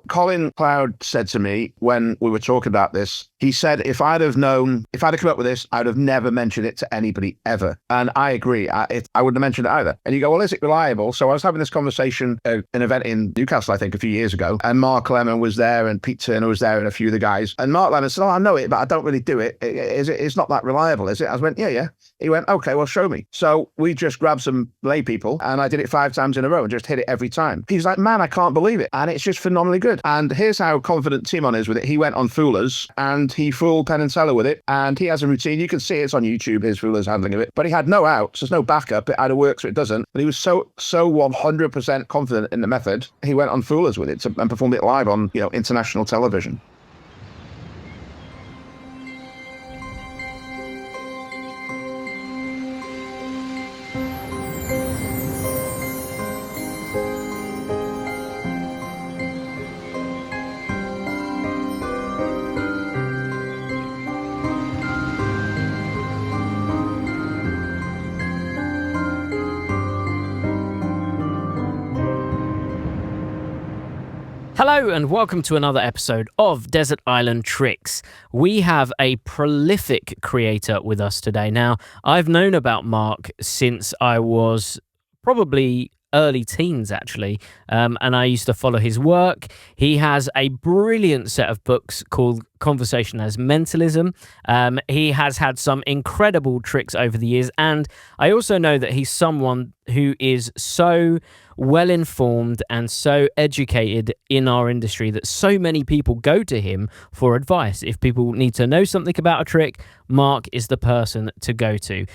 Colin Cloud said to me when we were talking about this, he said, if I'd have come up with this, I'd have never mentioned it to anybody ever. And I agree. I wouldn't have mentioned it either. And you go, well, is it reliable? So I was having this conversation at an event in Newcastle, I think, a few years ago. And Mark Lemon was there and Pete Turner was there and a few of the guys. And Mark Lemon said, I know it, but I don't really do it. It's not that reliable, is it? I went, yeah. He went, okay, well, show me. So we just grabbed some lay people and I did it 5 times in a row and just hit it every time. He's like, man, I can't believe it. And it's just phenomenally good. And here's how confident Timon is with it. He went on Foolers and he fooled Penn Teller with it. And he has a routine. You can see it's on YouTube, his Foolers handling of it. But he had no outs. There's no backup. It either works or it doesn't. But he was so 100% confident in the method. He went on Foolers with it and performed it live on, international television. Hello and welcome to another episode of Desert Island Tricks. We have a prolific creator with us today. Now, I've known about Mark since I was probably early teens, actually, and I used to follow his work. He has a brilliant set of books called Conversation as Mentalism. He has had some incredible tricks over the years, and I also know that he's someone who is so well-informed and so educated in our industry that so many people go to him for advice. If people need to know something about a trick, Mark is the person to go to.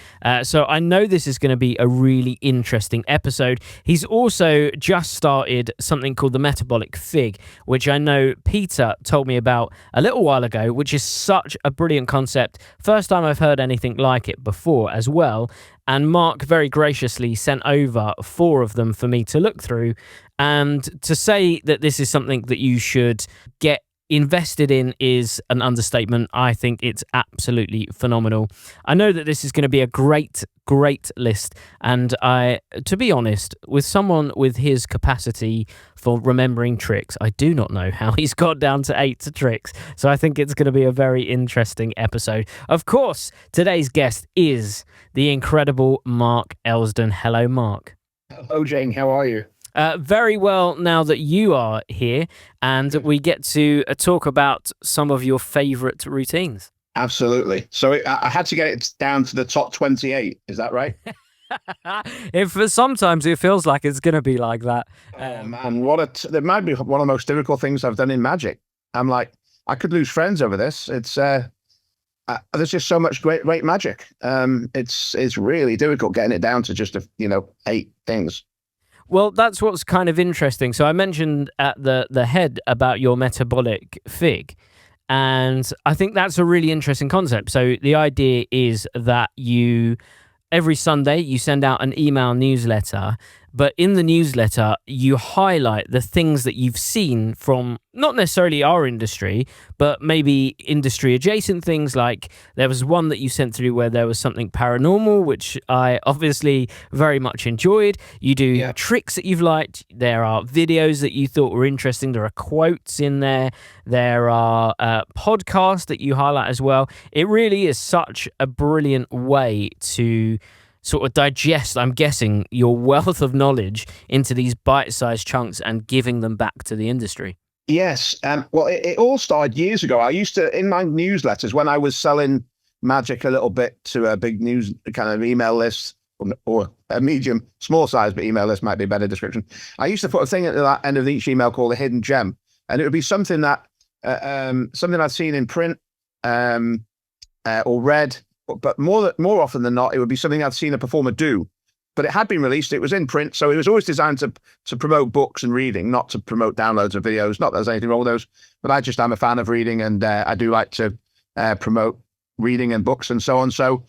So I know this is going to be a really interesting episode. He's also just started something called the Metabolic Fig, which I know Peter told me about a little while ago, which is such a brilliant concept. First time I've heard anything like it before as well. And Mark very graciously sent over 4 of them for me to look through. And to say that this is something that you should get invested in is an understatement. I think it's absolutely phenomenal. I know that this is going to be a great list. And to be honest, with someone with his capacity for remembering tricks, I do not know how he's got down to 8 tricks. So I think it's going to be a very interesting episode. Of course, today's guest is the incredible Mark Elsdon. Hello, Mark. Hello, Jane. How are you? Very well now that you are here and we get to talk about some of your favorite routines. Absolutely. So I had to get it down to the top 28. Is that right? Sometimes it feels like it's going to be like that. Oh, man, that might be one of the most difficult things I've done in Magic. I'm like, I could lose friends over this. It's there's just so much great Magic. It's really difficult getting it down to just 8 things. Well, that's what's kind of interesting. So I mentioned at the head about your metabolic fig, and I think that's a really interesting concept. So the idea is that every Sunday you send out an email newsletter, but in the newsletter you highlight the things that you've seen from not necessarily our industry, but maybe industry adjacent things. Like there was one that you sent through where there was something paranormal, which I obviously very much enjoyed. You do tricks that you've liked. There are videos that you thought were interesting. There are quotes in there. There are podcasts that you highlight as well. It really is such a brilliant way to sort of digest, I'm guessing, your wealth of knowledge into these bite-sized chunks and giving them back to the industry. Yes. Well, it all started years ago. I used to, in my newsletters, when I was selling Magic a little bit to a big news kind of email list, or a medium, small size, but email list might be a better description. I used to put a thing at the end of each email called a hidden gem. And it would be something that, something I'd seen in print or read, but more often than not, it would be something I'd seen a performer do. But it had been released, it was in print, so it was always designed to promote books and reading, not to promote downloads of videos. Not that there's anything wrong with those, but I'm a fan of reading, and I do like to promote reading and books and so on. So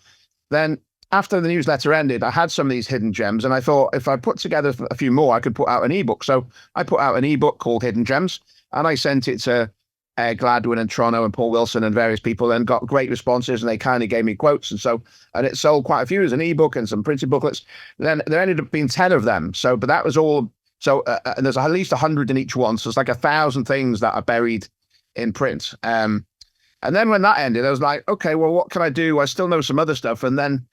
then after the newsletter ended, I had some of these hidden gems, and I thought if I put together a few more, I could put out an ebook. So I put out an ebook called Hidden Gems, and I sent it to Gladwin and Trono and Paul Wilson and various people, and got great responses, and they kind of gave me quotes, and it sold quite a few as an ebook and some printed booklets. Then there ended up being 10 of them. But that was all So and there's at least 100 in each one. So it's like 1,000 things that are buried in print. And then when that ended, I was like, okay, well, what can I do? I still know some other stuff. And then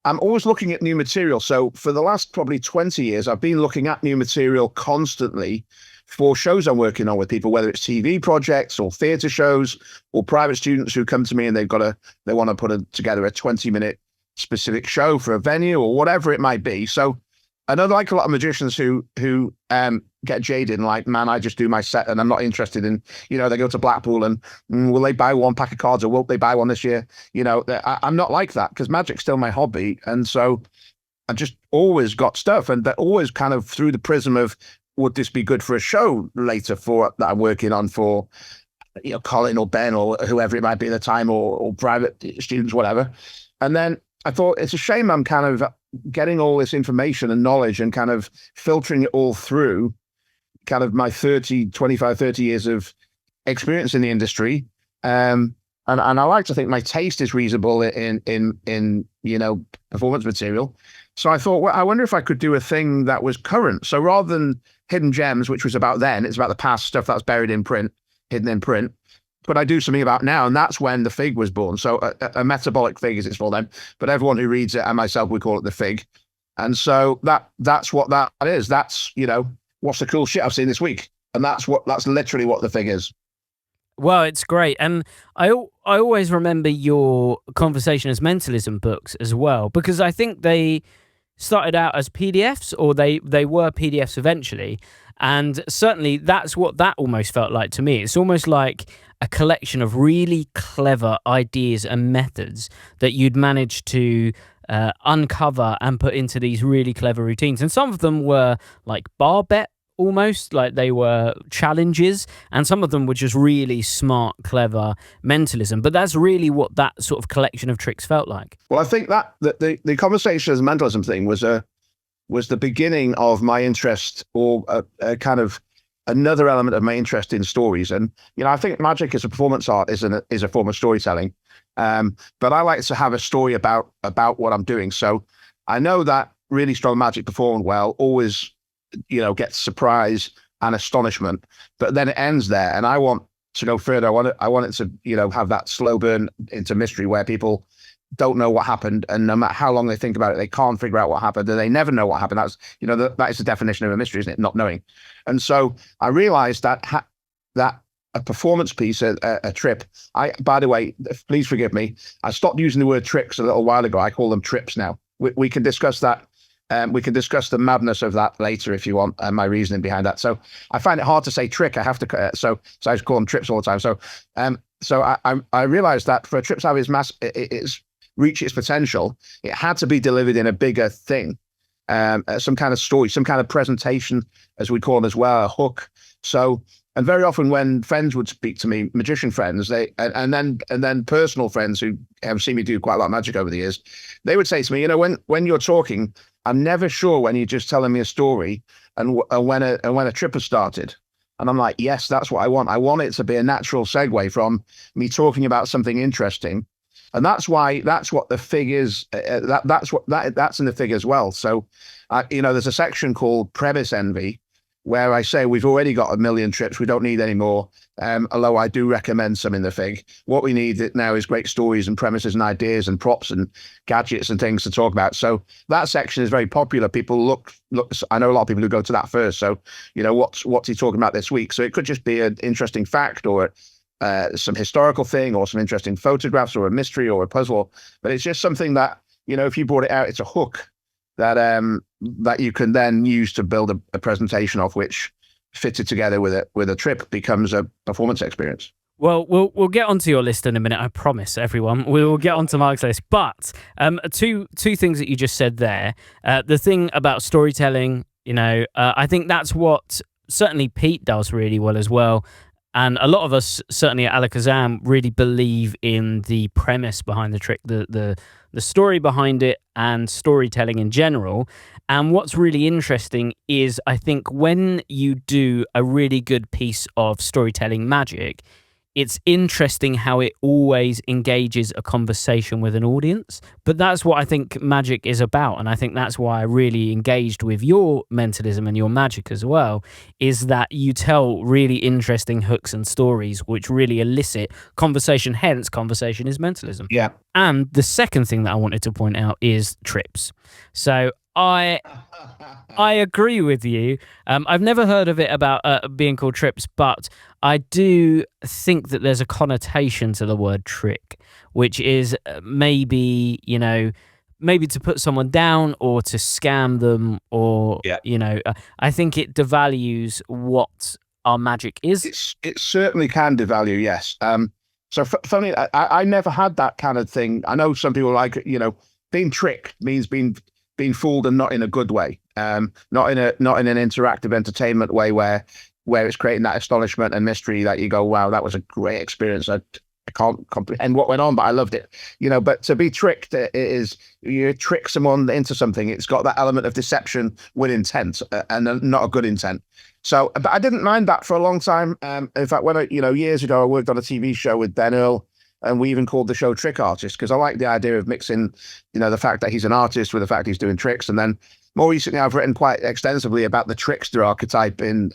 I'm always looking at new material. So for the last probably 20 years, I've been looking at new material constantly for shows I'm working on with people, whether it's TV projects or theatre shows or private students who come to me and they want to put together a 20-minute specific show for a venue or whatever it might be. So I know, like a lot of magicians who get jaded and like, man, I just do my set and I'm not interested in, they go to Blackpool and will they buy one pack of cards or won't they buy one this year? I'm not like that because magic's still my hobby. And so I just always got stuff, and that always kind of through the prism of, would this be good for a show later that I'm working on for, Colin or Ben or whoever it might be at the time, or private students, whatever. And then I thought it's a shame I'm kind of getting all this information and knowledge and kind of filtering it all through kind of my 25, 30 years of experience in the industry. And I like to think my taste is reasonable in performance material. So I thought, well, I wonder if I could do a thing that was current. So rather than Hidden Gems, which was about then, it's about the past stuff that's buried in print, hidden in print. But I do something about now, and that's when the Fig was born. So a metabolic Fig is its full name, but everyone who reads it and myself, we call it the Fig. And so that's what that is. That's, what's the cool shit I've seen this week. And that's literally what the Fig is. Well, it's great. And I always remember your Conversation as Mentalism books as well, because I think they started out as PDFs, or they were PDFs eventually. And certainly that's what that almost felt like to me. It's almost like a collection of really clever ideas and methods that you'd managed to uncover and put into these really clever routines. And some of them were like bar bet, almost like they were challenges, and some of them were just really smart, clever mentalism. But that's really what that sort of collection of tricks felt like. Well, I think that the Conversation as Mentalism thing was the beginning of my interest, or a kind of another element of my interest in stories. And I think magic as a performance art is a form of storytelling. But I like to have a story about what I'm doing. So I know that really strong magic performed well always gets surprise and astonishment, but then it ends there. And I want to go further. I want it to have that slow burn into mystery where people don't know what happened, and no matter how long they think about it, they can't figure out what happened, and they never know what happened. That's that is the definition of a mystery, isn't it? Not knowing. And so I realized that that a performance piece, a trip. By the way, please forgive me, I stopped using the word tricks a little while ago. I call them trips now. We can discuss that. We can discuss the madness of that later if you want, and my reasoning behind that. So I find it hard to say trick. I have to so I just call them trips all the time. So I realized that for a trip to have its reach its potential, it had to be delivered in a bigger thing, some kind of story, some kind of presentation, as we call them as well, a hook. So, and very often when friends would speak to me, magician friends, and then personal friends who have seen me do quite a lot of magic over the years, they would say to me, when you're talking, I'm never sure when you're just telling me a story and when a trip has started. And I'm like, yes, that's what I want. I want it to be a natural segue from me talking about something interesting. And that's what the Fig is. That's in the Fig as well. So, there's a section called Premise Envy, where I say we've already got 1 million trips. We don't need any more. Although I do recommend some in the Fig. What we need now is great stories and premises and ideas and props and gadgets and things to talk about. So that section is very popular. People look. I know a lot of people who go to that first. So, what's he talking about this week? So it could just be an interesting fact or some historical thing or some interesting photographs or a mystery or a puzzle. But it's just something that, if you brought it out, it's a hook that you can then use to build a presentation of, which fitted together with a trip becomes a performance experience. Well, we'll get onto your list in a minute. I promise, everyone. We will get onto Mark's list. But two things that you just said there. The thing about storytelling, I think that's what certainly Pete does really well as well. And a lot of us, certainly at Alakazam, really believe in the premise behind the trick, the story behind it, and storytelling in general. And what's really interesting is, I think, when you do a really good piece of storytelling magic, it's interesting how it always engages a conversation with an audience. But that's what I think magic is about. And I think that's why I really engaged with your mentalism and your magic as well, is that you tell really interesting hooks and stories which really elicit conversation. Hence, conversation is mentalism. Yeah. And the second thing that I wanted to point out is trips. So I agree with you. I've never heard of it about being called trips, but I do think that there's a connotation to the word trick, which is maybe, maybe to put someone down or to scam them, or, I think it devalues what our magic is. It certainly can devalue, yes. So funny, I never had that kind of thing. I know some people like, being tricked means being fooled, and not in a good way. Not in an interactive entertainment way where it's creating that astonishment and mystery that you go, wow, that was a great experience. I can't comprehend what went on, but I loved it. But to be tricked is you trick someone into something. It's got that element of deception with intent, and not a good intent. So, but I didn't mind that for a long time. In fact, when years ago, I worked on a TV show with Ben Earl, and we even called the show Trick Artist, because I like the idea of mixing, the fact that he's an artist with the fact he's doing tricks. And then more recently, I've written quite extensively about the trickster archetype in,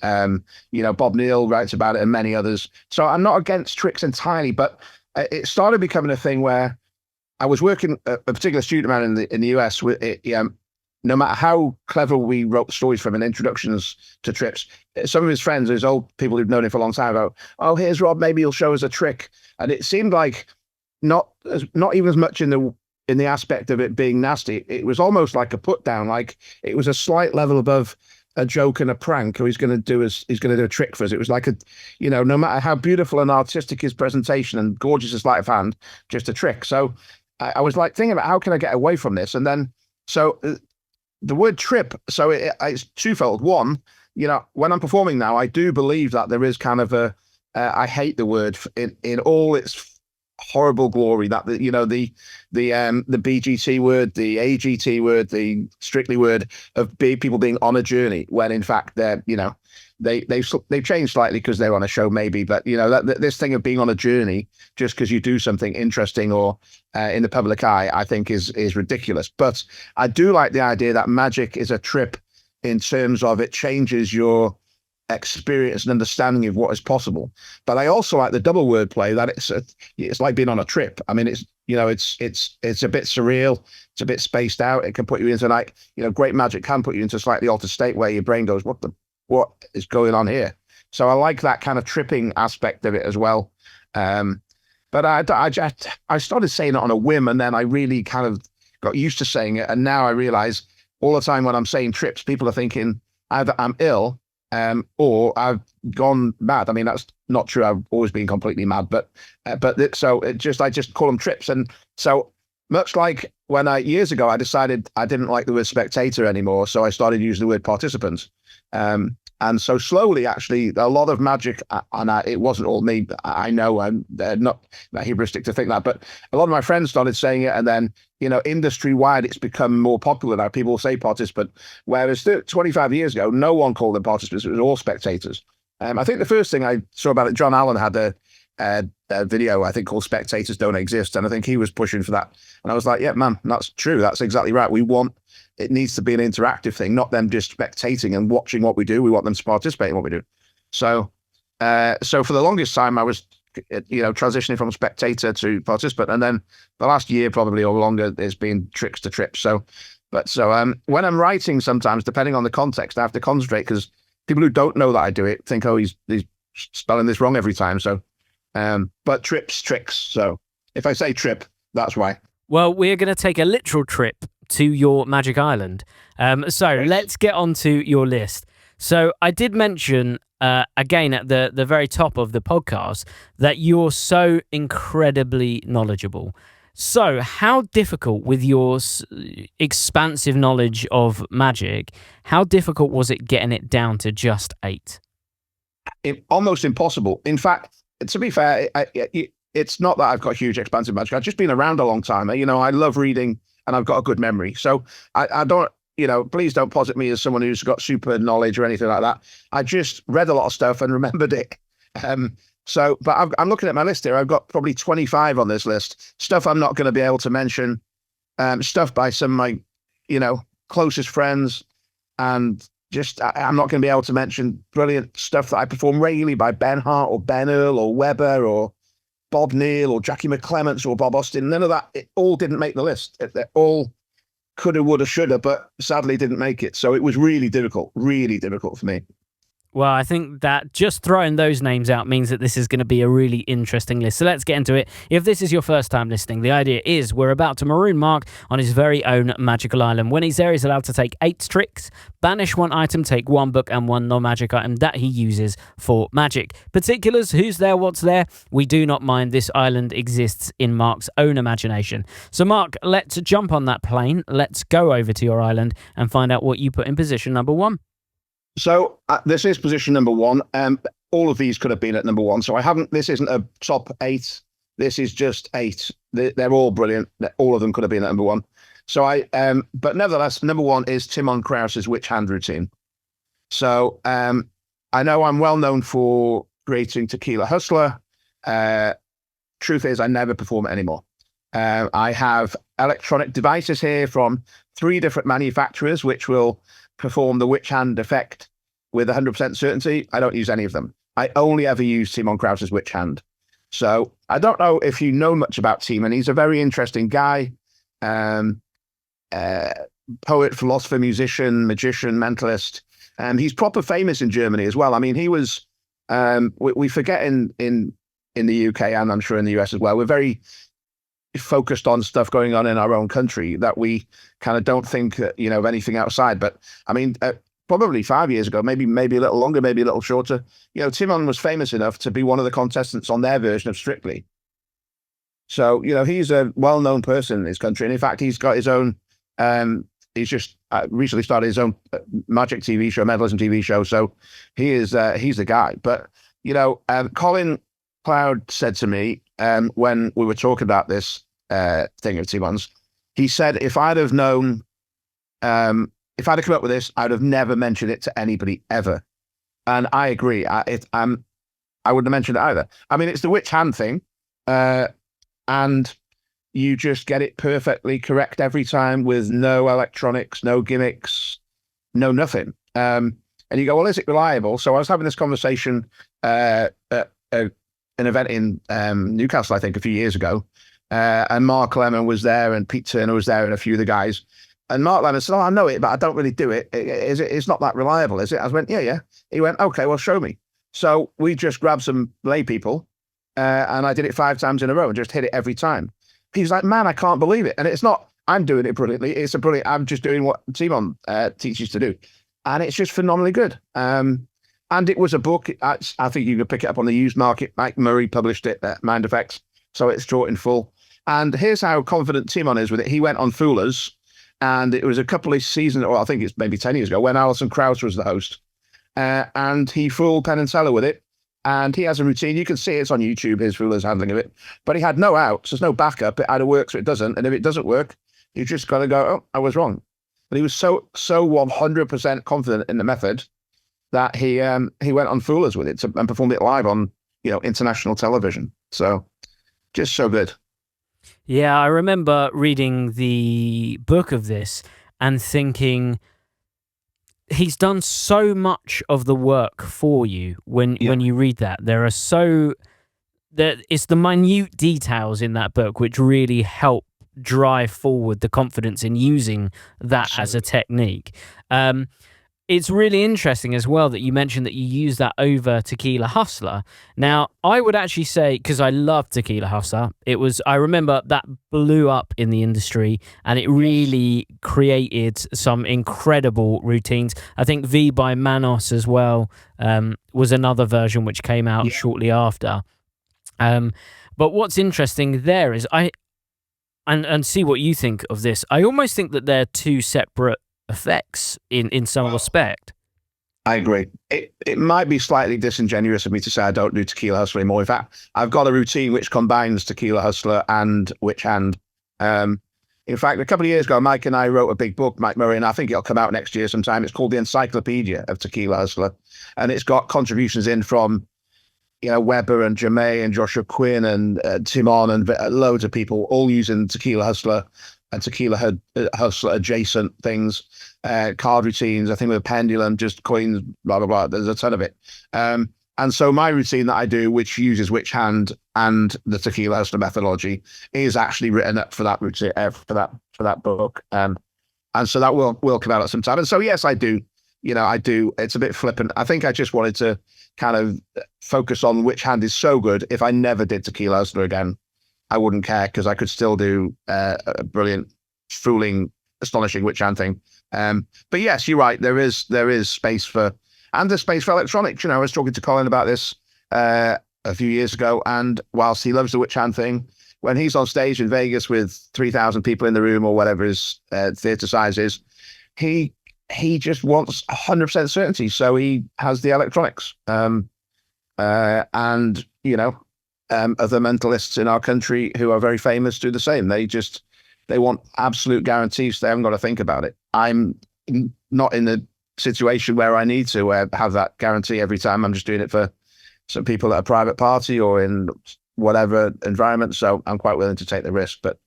Bob Neal writes about it and many others. So I'm not against tricks entirely, but it started becoming a thing where I was working a particular student man in the US with it. No matter how clever we wrote stories from and introductions to trips, some of his friends, his old people who've known him for a long time, go, "Oh, here's Rob. Maybe he'll show us a trick." And it seemed like not even as much in the aspect of it being nasty. It was almost like a put down, like it was a slight level above a joke and a prank, or he's going to do a trick for us. It was like no matter how beautiful and artistic his presentation and gorgeous his sleight of hand, just a trick. So I was like thinking about how can I get away from this, and then the word trip, so it's twofold. One, when I'm performing now, I do believe that there is kind of I hate the word in all its horrible glory, that the BGT word, the AGT word, the strictly word of people being on a journey, when in fact they're, they've changed slightly because they're on a show maybe, but this thing of being on a journey just because you do something interesting or in the public eye, I think is ridiculous. But I do like the idea that magic is a trip in terms of it changes your experience and understanding of what is possible. But I also like the double word play that it's like being on a trip. I mean, it's a bit surreal, it's a bit spaced out. It can put you into great magic can put you into a slightly altered state where your brain goes, what is going on here? So I like that kind of tripping aspect of it as well. But I started saying it on a whim, and then I really kind of got used to saying it. And now I realize all the time when I'm saying trips, people are thinking either I'm ill or I've gone mad. I mean, that's not true. I've always been completely mad, but I just call them trips. And so much like when years ago, I decided I didn't like the word spectator anymore. So I started using the word participant. And so slowly, actually, a lot of magic, and it wasn't all me. I know I'm not that hubristic to think that, but a lot of my friends started saying it, and then industry wide, it's become more popular now. People say participant, whereas 25 years ago, no one called them participants; it was all spectators. I think the first thing I saw about it, John Allen had a video I think called "Spectators Don't Exist," and I think he was pushing for that. And I was like, "Yeah, man, that's true. That's exactly right. It needs to be an interactive thing, not them just spectating and watching what we do. We want them to participate in what we do." So for the longest time, I was, transitioning from spectator to participant. And then the last year, probably or longer, there's been tricks to trips. So when I'm writing, sometimes, depending on the context, I have to concentrate, because people who don't know that I do it think, oh, he's spelling this wrong every time. So, but tricks. So if I say trip, that's why. Well, we're going to take a literal trip to your magic island. Let's get on to your list. So I did mention, again, at the very top of the podcast, that you're so incredibly knowledgeable. So how difficult, with your expansive knowledge of magic, how difficult was it getting it down to just 8? Almost impossible. In fact, to be fair, it's not that I've got huge expansive magic. I've just been around a long time. I love reading, and I've got a good memory. So I don't, please don't posit me as someone who's got super knowledge or anything like that. I just read a lot of stuff and remembered it. So, but I'm looking at my list here. I've got probably 25 on this list. Stuff I'm not going to be able to mention. Stuff by some of my, closest friends, and just I'm not going to be able to mention brilliant stuff that I perform regularly by Ben Hart or Ben Earl or Weber or Bob Neal or Jackie McClements or Bob Austin. None of that. It all didn't make the list. They all coulda, woulda, shoulda, but sadly didn't make it. So it was really difficult for me. Well, I think that just throwing those names out means that this is going to be a really interesting list. So let's get into it. If this is your first time listening, the idea is we're about to maroon Mark on his very own magical island. When he's there, he's allowed to take 8 tricks, banish 1 item, take 1 book and 1 non-magic item that he uses for magic. Particulars, who's there, what's there, we do not mind. This island exists in Mark's own imagination. So Mark, let's jump on that plane. Let's go over to your island and find out what you put in position number 1. So this is position number 1. All of these could have been at number 1. So this isn't a top 8. This is just 8. They're all brilliant. All of them could have been at number 1. So but nevertheless, number 1 is Timon Krause's Witch Hand routine. So I know I'm well known for creating Tequila Hustler. Truth is, I never perform it anymore. I have electronic devices here from 3 different manufacturers, which will perform the Witch Hand effect with 100% certainty. I don't use any of them. I only ever use Timon Krause's Witch Hand. So I don't know if you know much about Timon. He's a very interesting guy. Poet, philosopher, musician, magician, mentalist. He's proper famous in Germany as well. I mean, he was, we forget in the UK, and I'm sure in the US as well, we're very focused on stuff going on in our own country that we kind of don't think of anything outside. But I mean, probably 5 years ago, maybe a little longer, maybe a little shorter, Timon was famous enough to be one of the contestants on their version of Strictly. So he's a well-known person in his country, and in fact he's got his own he's just recently started his own magic TV show, mentalism TV show. So he's the guy. But Colin Cloud said to me when we were talking about this thing of Timon's, he said, if I'd have known, if I'd have come up with this, I'd have never mentioned it to anybody ever. And I agree. I wouldn't have mentioned it either. I mean, it's the witch hand thing, and you just get it perfectly correct every time with no electronics, no gimmicks, no nothing. And you go, well, is it reliable? So I was having this conversation at an event in Newcastle, I think, a few years ago. And Mark Lemon was there, and Pete Turner was there, and a few of the guys. And Mark Lemon said, I know it, but I don't really do it. It's not that reliable, is it? I went, yeah. He went, okay, well, show me. So we just grabbed some lay people, and I did it 5 times in a row and just hit it every time. He's like, man, I can't believe it. And it's not, I'm doing it brilliantly. I'm just doing what Timon teaches to do. And it's just phenomenally good. And it was a book. I think you could pick it up on the used market. Mike Murray published it, Mind Effects. So it's short in full. And here's how confident Timon is with it. He went on Foolers, and it was a couple of seasons, or I think it's maybe 10 years ago, when Alison Krause was the host. And he fooled Penn Teller with it. And he has a routine. You can see it's on YouTube, his Foolers handling of it. But he had no outs. There's no backup. It either works or it doesn't. And if it doesn't work, you just got to go, oh, I was wrong. But he was so 100% confident in the method that he went on Foolers with it and performed it live on international television. So just so good. Yeah, I remember reading the book of this and thinking he's done so much of the work for you when you read that. It's the minute details in that book which really help drive forward the confidence in using that as a technique. It's really interesting as well that you mentioned that you use that over Tequila Hustler. Now, I would actually say, because I love Tequila Hustler, I remember that blew up in the industry and it really created some incredible routines. I think V by Manos as well was another version which came out shortly after. But what's interesting there is and see what you think of this. I almost think that they're 2 separate effects in some respect. I agree. It might be slightly disingenuous of me to say I don't do Tequila Hustler anymore. In fact, I've got a routine which combines Tequila Hustler and Witch Hand. In fact, a couple of years ago, Mike and I wrote a big book, Mike Murray, and I think it'll come out next year sometime. It's called The Encyclopedia of Tequila Hustler. And it's got contributions in from Weber and Jemay and Joshua Quinn and Timon and loads of people all using Tequila Hustler and Hustler adjacent things, card routines. I think with a pendulum, just coins, blah blah blah. There's a ton of it. And so my routine that I do, which uses Witch Hand and the Tequila Hustler methodology, is actually written up for that routine, for that book. And so that will come out at some time. And so yes, I do. I do. It's a bit flippant. I think I just wanted to kind of focus on which hand is so good. If I never did Tequila Hustler again, I wouldn't care, because I could still do a brilliant, fooling, astonishing witch hand thing. But yes, you're right. There is space for, and there's space for electronics. I was talking to Colin about this a few years ago, and whilst he loves the witch hand thing, when he's on stage in Vegas with 3,000 people in the room or whatever his theater size is, he just wants 100% certainty. So he has the electronics. And, other mentalists in our country who are very famous do the same. They want absolute guarantees. They haven't got to think about it. I'm not in the situation where I need to have that guarantee every time. I'm just doing it for some people at a private party or in whatever environment. So I'm quite willing to take the risk. But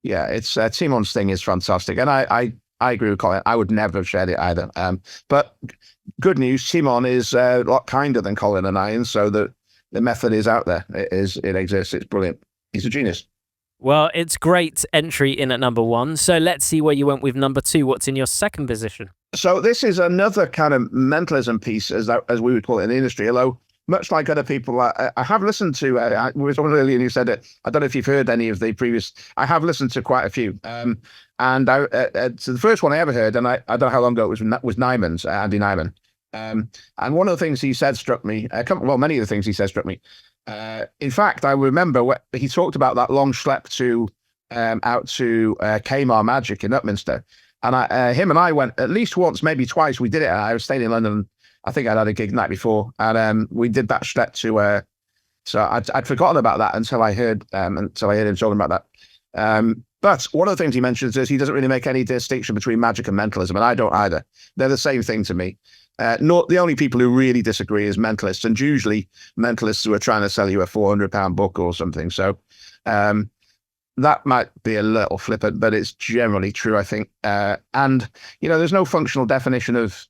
yeah, it's Timon's thing is fantastic. And I agree with Colin. I would never have shared it either. But good news, Timon is a lot kinder than Colin and I, and so the method is out there. It exists. It's brilliant. He's a genius. Well, it's great entry in at number 1. So let's see where you went with number 2. What's in your second position? So this is another kind of mentalism piece, as we would call it in the industry. Although much like other people, I have listened to. We were talking earlier, and you said it. I don't know if you've heard any of the previous. I have listened to quite a few. And so the first one I ever heard, and I don't know how long ago it was Nyman's, Andy Nyman. And one of the things he said struck me. Many of the things he said struck me. In fact, I remember he talked about that long schlep out to Kmart Magic in Upminster, and him and I went at least once, maybe twice. We did it. I was staying in London. I think I'd had a gig the night before, and we did that schlep to. So I'd forgotten about that until I heard him talking about that. But one of the things he mentions is he doesn't really make any distinction between magic and mentalism, and I don't either. They're the same thing to me. Not the only people who really disagree is mentalists, and usually mentalists who are trying to sell you a £400 book or something. So that might be a little flippant, but it's generally true, I think. And there's no functional definition of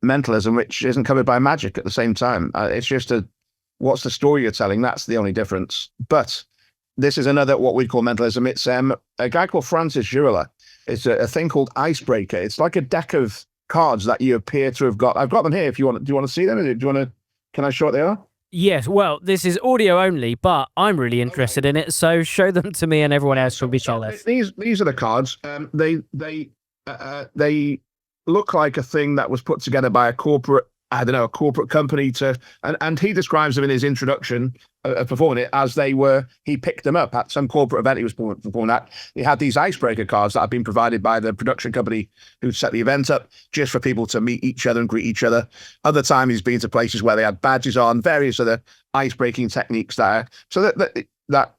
mentalism which isn't covered by magic at the same time. It's just what's the story you're telling? That's the only difference. But this is another what we call mentalism. It's a guy called Francis Girola. It's a thing called Icebreaker. It's like a deck of cards that you appear to have got. I've got them here. If you want, do you want to see them? Can I show what they are? Yes. Well, this is audio only, but I'm really interested in it. So show them to me, and everyone else will be jealous. These are the cards. They look like a thing that was put together by a corporate company and he describes them in his introduction performing it as he picked them up at some corporate event he was performing at. He had these icebreaker cards that had been provided by the production company who'd set the event up just for people to meet each other and greet each other. Other times he's been to places where they had badges on, various other icebreaking techniques that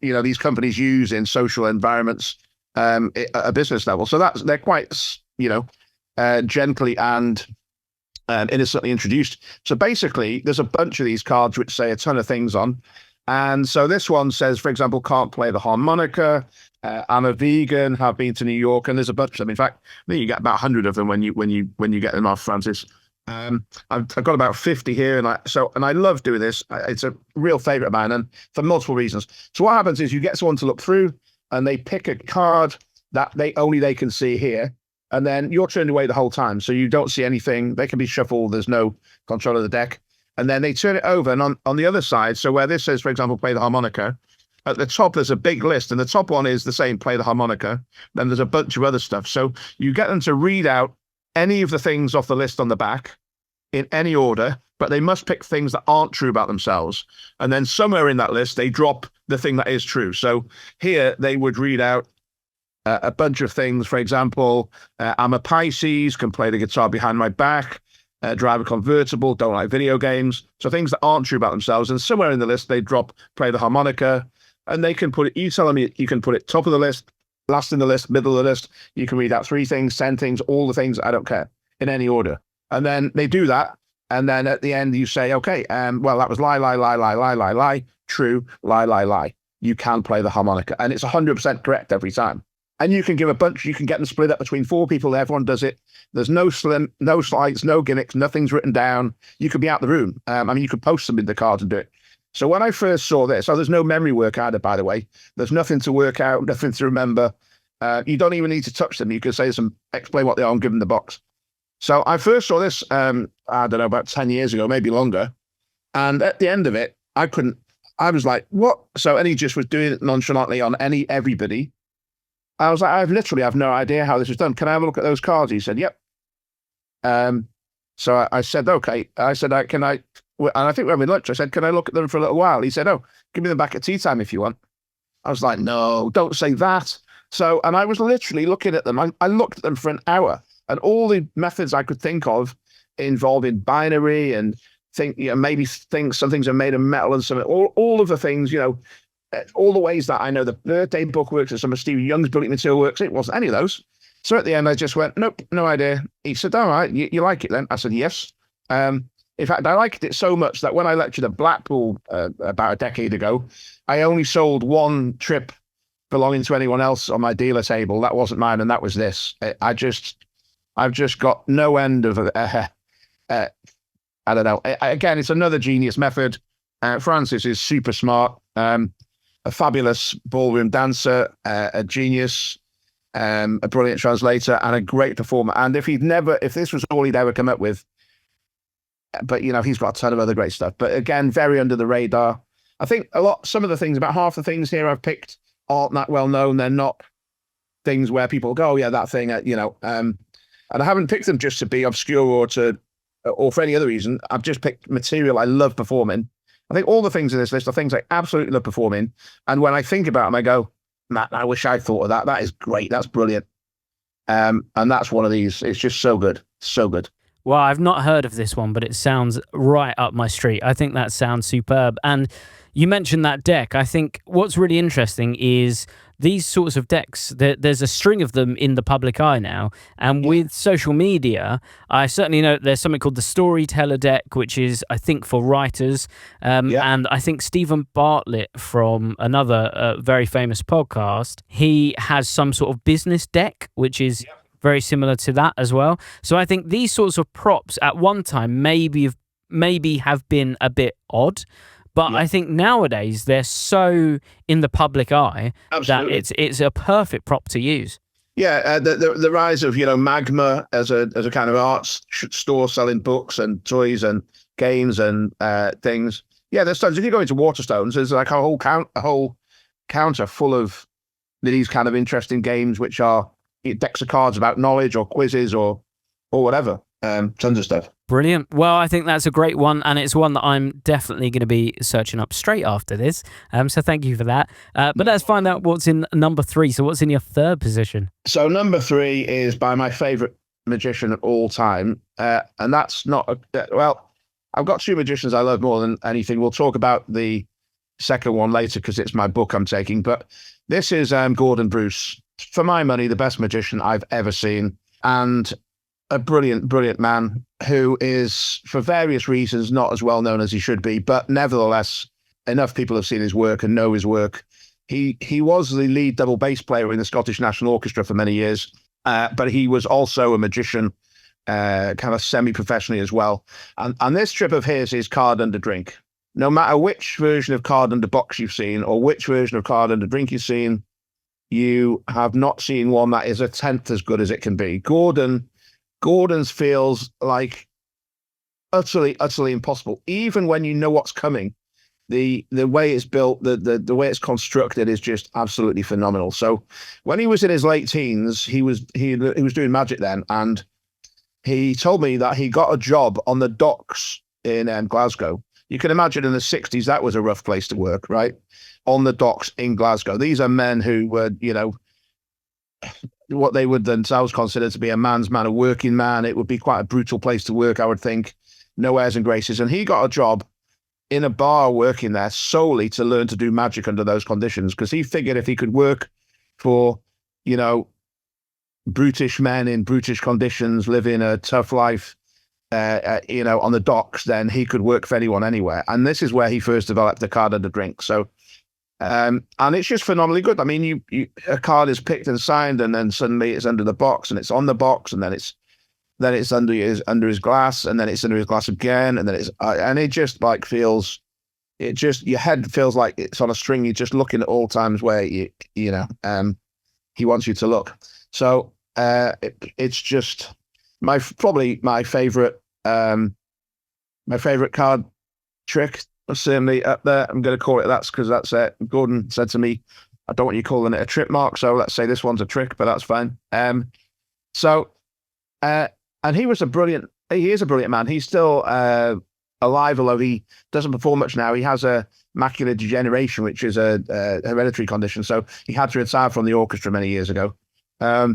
these companies use in social environments at a business level. So they're quite gently and innocently introduced. So basically, there's a bunch of these cards which say a ton of things on. And so this one says, for example, can't play the harmonica. I'm a vegan, have been to New York, and there's a bunch of them. In fact, I think you get about 100 of them when you get them off, Francis. I've got about 50 here, and I love doing this. It's a real favorite of mine, and for multiple reasons. So what happens is you get someone to look through, and they pick a card that they can see here. And then you're turned away the whole time, so you don't see anything. They can be shuffled. There's no control of the deck. And then they turn it over, and on the other side, so where this says, for example, play the harmonica, at the top there's a big list, and the top one is the same, play the harmonica. Then there's a bunch of other stuff. So you get them to read out any of the things off the list on the back in any order, but they must pick things that aren't true about themselves. And then somewhere in that list, they drop the thing that is true. So here they would read out a bunch of things. For example, I'm a Pisces, can play the guitar behind my back, drive a convertible, don't like video games. So things that aren't true about themselves. And somewhere in the list, they drop play the harmonica, and they can put it, you tell them you can put it top of the list, last in the list, middle of the list. You can read out 3 things, 10 things, all the things, I don't care, in any order. And then they do that. And then at the end, you say, okay, well, that was lie, lie, lie, lie, lie, lie, lie, true, lie, lie, lie. You can play the harmonica, and it's 100% correct every time. And you can give a bunch, you can get them split up between 4 people, everyone does it. There's no slides, no gimmicks, nothing's written down. You could be out the room. I mean, you could post them in the cards and do it. So when I first saw this, there's no memory work either, by the way. There's nothing to work out, nothing to remember. You don't even need to touch them. You can say some, explain what they are and give them the box. So I first saw this, I don't know, about 10 years ago, maybe longer. And at the end of it, I was like, what? So, and he just was doing it nonchalantly on everybody. I was like, I literally have no idea how this is done. Can I have a look at those cards? He said, yep. So I said, okay. I said, can I, and I think we're having lunch. I said, can I look at them for a little while? He said, oh, give me them back at tea time if you want. I was like, no, don't say that. So, and I was literally looking at them. I looked at them for an hour, and all the methods I could think of involving binary and maybe some things are made of metal and some, all of the things, all the ways that I know the birthday book works and some of Stevie Young's brilliant material works. It wasn't any of those. So at the end, I just went, nope, no idea. He said, all right, you like it then? I said, yes. In fact, I liked it so much that when I lectured at Blackpool about a decade ago, I only sold one trip belonging to anyone else on my dealer table. That wasn't mine, and that was this. I've just got no end of, I don't know. Again, it's another genius method. Francis is super smart. A fabulous ballroom dancer, a genius, a brilliant translator, and a great performer. And if this was all he'd ever come up with, but he's got a ton of other great stuff. But again, very under the radar. I think some of the things, about half the things here I've picked aren't that well known. They're not things where people go, oh yeah, that thing, and I haven't picked them just to be obscure or for any other reason. I've just picked material I love performing. I think all the things in this list are things I absolutely love performing. And when I think about them, I go, Matt, I wish I thought of that. That is great. That's brilliant. And that's one of these. It's just so good. So good. Well, I've not heard of this one, but it sounds right up my street. I think that sounds superb. And you mentioned that deck. I think what's really interesting is these sorts of decks, there's a string of them in the public eye now. And with social media, I certainly know there's something called the Storyteller deck, which is, I think, for writers. And I think Stephen Bartlett from another very famous podcast, he has some sort of business deck, which is very similar to that as well. So I think these sorts of props at one time maybe have been a bit odd. But I think nowadays they're so in the public eye that it's a perfect prop to use. Yeah, the rise of Magma as a kind of arts store selling books and toys and games and things. Yeah, there's tons. If you go into Waterstones, there's like a whole counter full of these kind of interesting games, which are decks of cards about knowledge or quizzes or whatever. Tons of stuff. Brilliant. Well, I think that's a great one, and it's one that I'm definitely going to be searching up straight after this. So thank you for that. But let's find out what's in number 3. So what's in your third position? So number 3 is by my favorite magician of all time. And that's not, I've got 2 magicians I love more than anything. We'll talk about the second one later because it's my book I'm taking. But this is Gordon Bruce. For my money, the best magician I've ever seen. And a brilliant, brilliant man who is, for various reasons, not as well known as he should be, but nevertheless, enough people have seen his work and know his work. He was the lead double bass player in the Scottish National Orchestra for many years, but he was also a magician, kind of semi-professionally as well. And this trip of his is card under drink. No matter which version of card under box you've seen or which version of card under drink you've seen, you have not seen one that is a tenth as good as it can be. Gordon's feels like utterly, utterly impossible. Even when you know what's coming, the way it's built, the way it's constructed is just absolutely phenomenal. So when he was in his late teens, he was doing magic then, and he told me that he got a job on the docks in Glasgow. You can imagine in the 60s, that was a rough place to work, right? On the docks in Glasgow. These are men who were, what they would themselves consider to be a man's man, a working man. It would be quite a brutal place to work, I would think. No airs and graces. And he got a job in a bar working there solely to learn to do magic under those conditions, because he figured if he could work for, brutish men in brutish conditions, living a tough life, on the docks, then he could work for anyone anywhere. And this is where he first developed the card under drink. So, and it's just phenomenally good. I mean, a card is picked and signed, and then suddenly it's under the box, and it's on the box, and then it's under his glass, and then it's under his glass again, and then and it just like feels. It just, your head feels like it's on a string. You're just looking at all times where he wants you to look. So it's just probably my favorite card trick, certainly up there. I'm going to call it because that's it. Gordon said to me, I don't want you calling it a trick, Mark. So let's say this one's a trick, but that's fine. And he is a brilliant man. He's still alive, although he doesn't perform much now. He has a macular degeneration, which is a hereditary condition. So he had to retire from the orchestra many years ago. A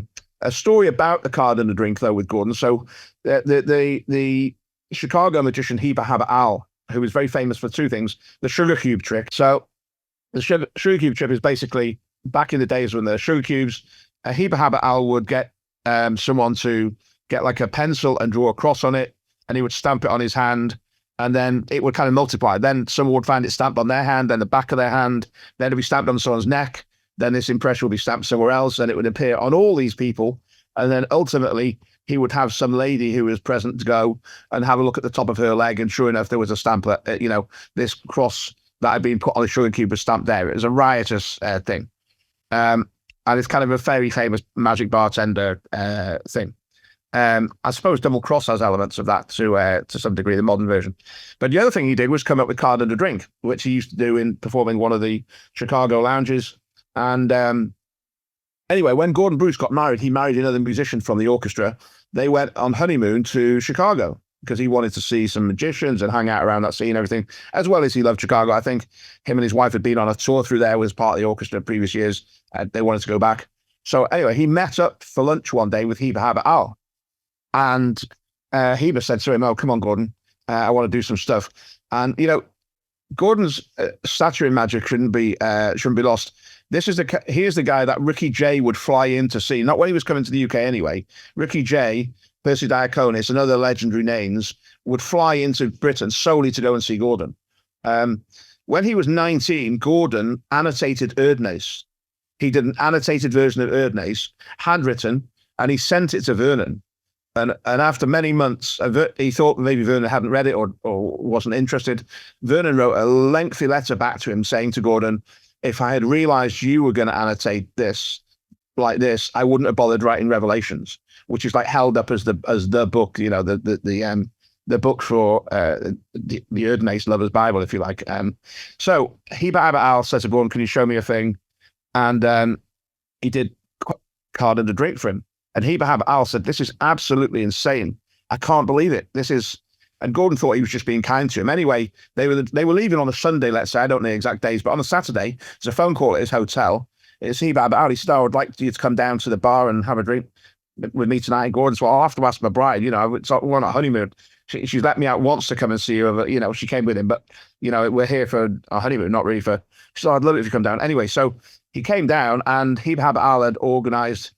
story about the card and the drink, though, with Gordon. So the Chicago magician Heba Haba Al, who is very famous for two things: the sugar cube trick. So the sugar cube trick is basically back in the days when the sugar cubes, Heba Haba Al would get someone to get like a pencil and draw a cross on it, and he would stamp it on his hand. And then it would kind of multiply. Then someone would find it stamped on their hand, then the back of their hand, then it'd be stamped on someone's neck. Then this impression would be stamped somewhere else, and it would appear on all these people. And then ultimately, he would have some lady who was present to go and have a look at the top of her leg. And sure enough, there was a stamp, this cross that had been put on the sugar cube was stamped there. It was a riotous thing. And it's kind of a very famous magic bartender thing. I suppose Double Cross has elements of that to some degree, the modern version. But the other thing he did was come up with card under drink, which he used to do in performing one of the Chicago lounges. And anyway, when Gordon Bruce got married, he married another musician from the orchestra. They went on honeymoon to Chicago because he wanted to see some magicians and hang out around that scene and everything, as well as he loved Chicago. I think him and his wife had been on a tour through there as part of the orchestra previous years. They wanted to go back. So anyway, he met up for lunch one day with Heba Haba Al. And Heba said to him, "Oh, come on, Gordon, I want to do some stuff." And Gordon's stature in magic shouldn't be lost. Here's the guy that Ricky Jay would fly in to see, not when he was coming to the UK anyway. Ricky Jay, Percy Diaconis, and other legendary names would fly into Britain solely to go and see Gordon. When he was 19, Gordon annotated Erdnase. He did an annotated version of Erdnase, handwritten, and he sent it to Vernon. And after many months, he thought maybe Vernon hadn't read it or wasn't interested. Vernon wrote a lengthy letter back to him saying to Gordon, "If I had realized you were going to annotate this like this, I wouldn't have bothered writing Revelations," which is like held up as the book, the book for the Erdnase Lover's Bible, if you like. So Heba Abba Al said to Gordon, "Can you show me a thing?" And he did card and a drink for him. And Heba Haba Al said, "This is absolutely insane. I can't believe it. This is," and Gordon thought he was just being kind to him. Anyway, they were leaving on a Sunday, let's say, I don't know the exact days, but on a Saturday, there's a phone call at his hotel. It's Heba Haba Al. He said, "I would like you to come down to the bar and have a drink with me tonight." And Gordon said, "Well, I'll have to ask my bride. We're on a honeymoon. She's let me out once to come and see you. She came with him, but, we're here for a honeymoon, not really for," she said, "I'd love it if you come down." Anyway, so he came down, and Heba Haba Al had organized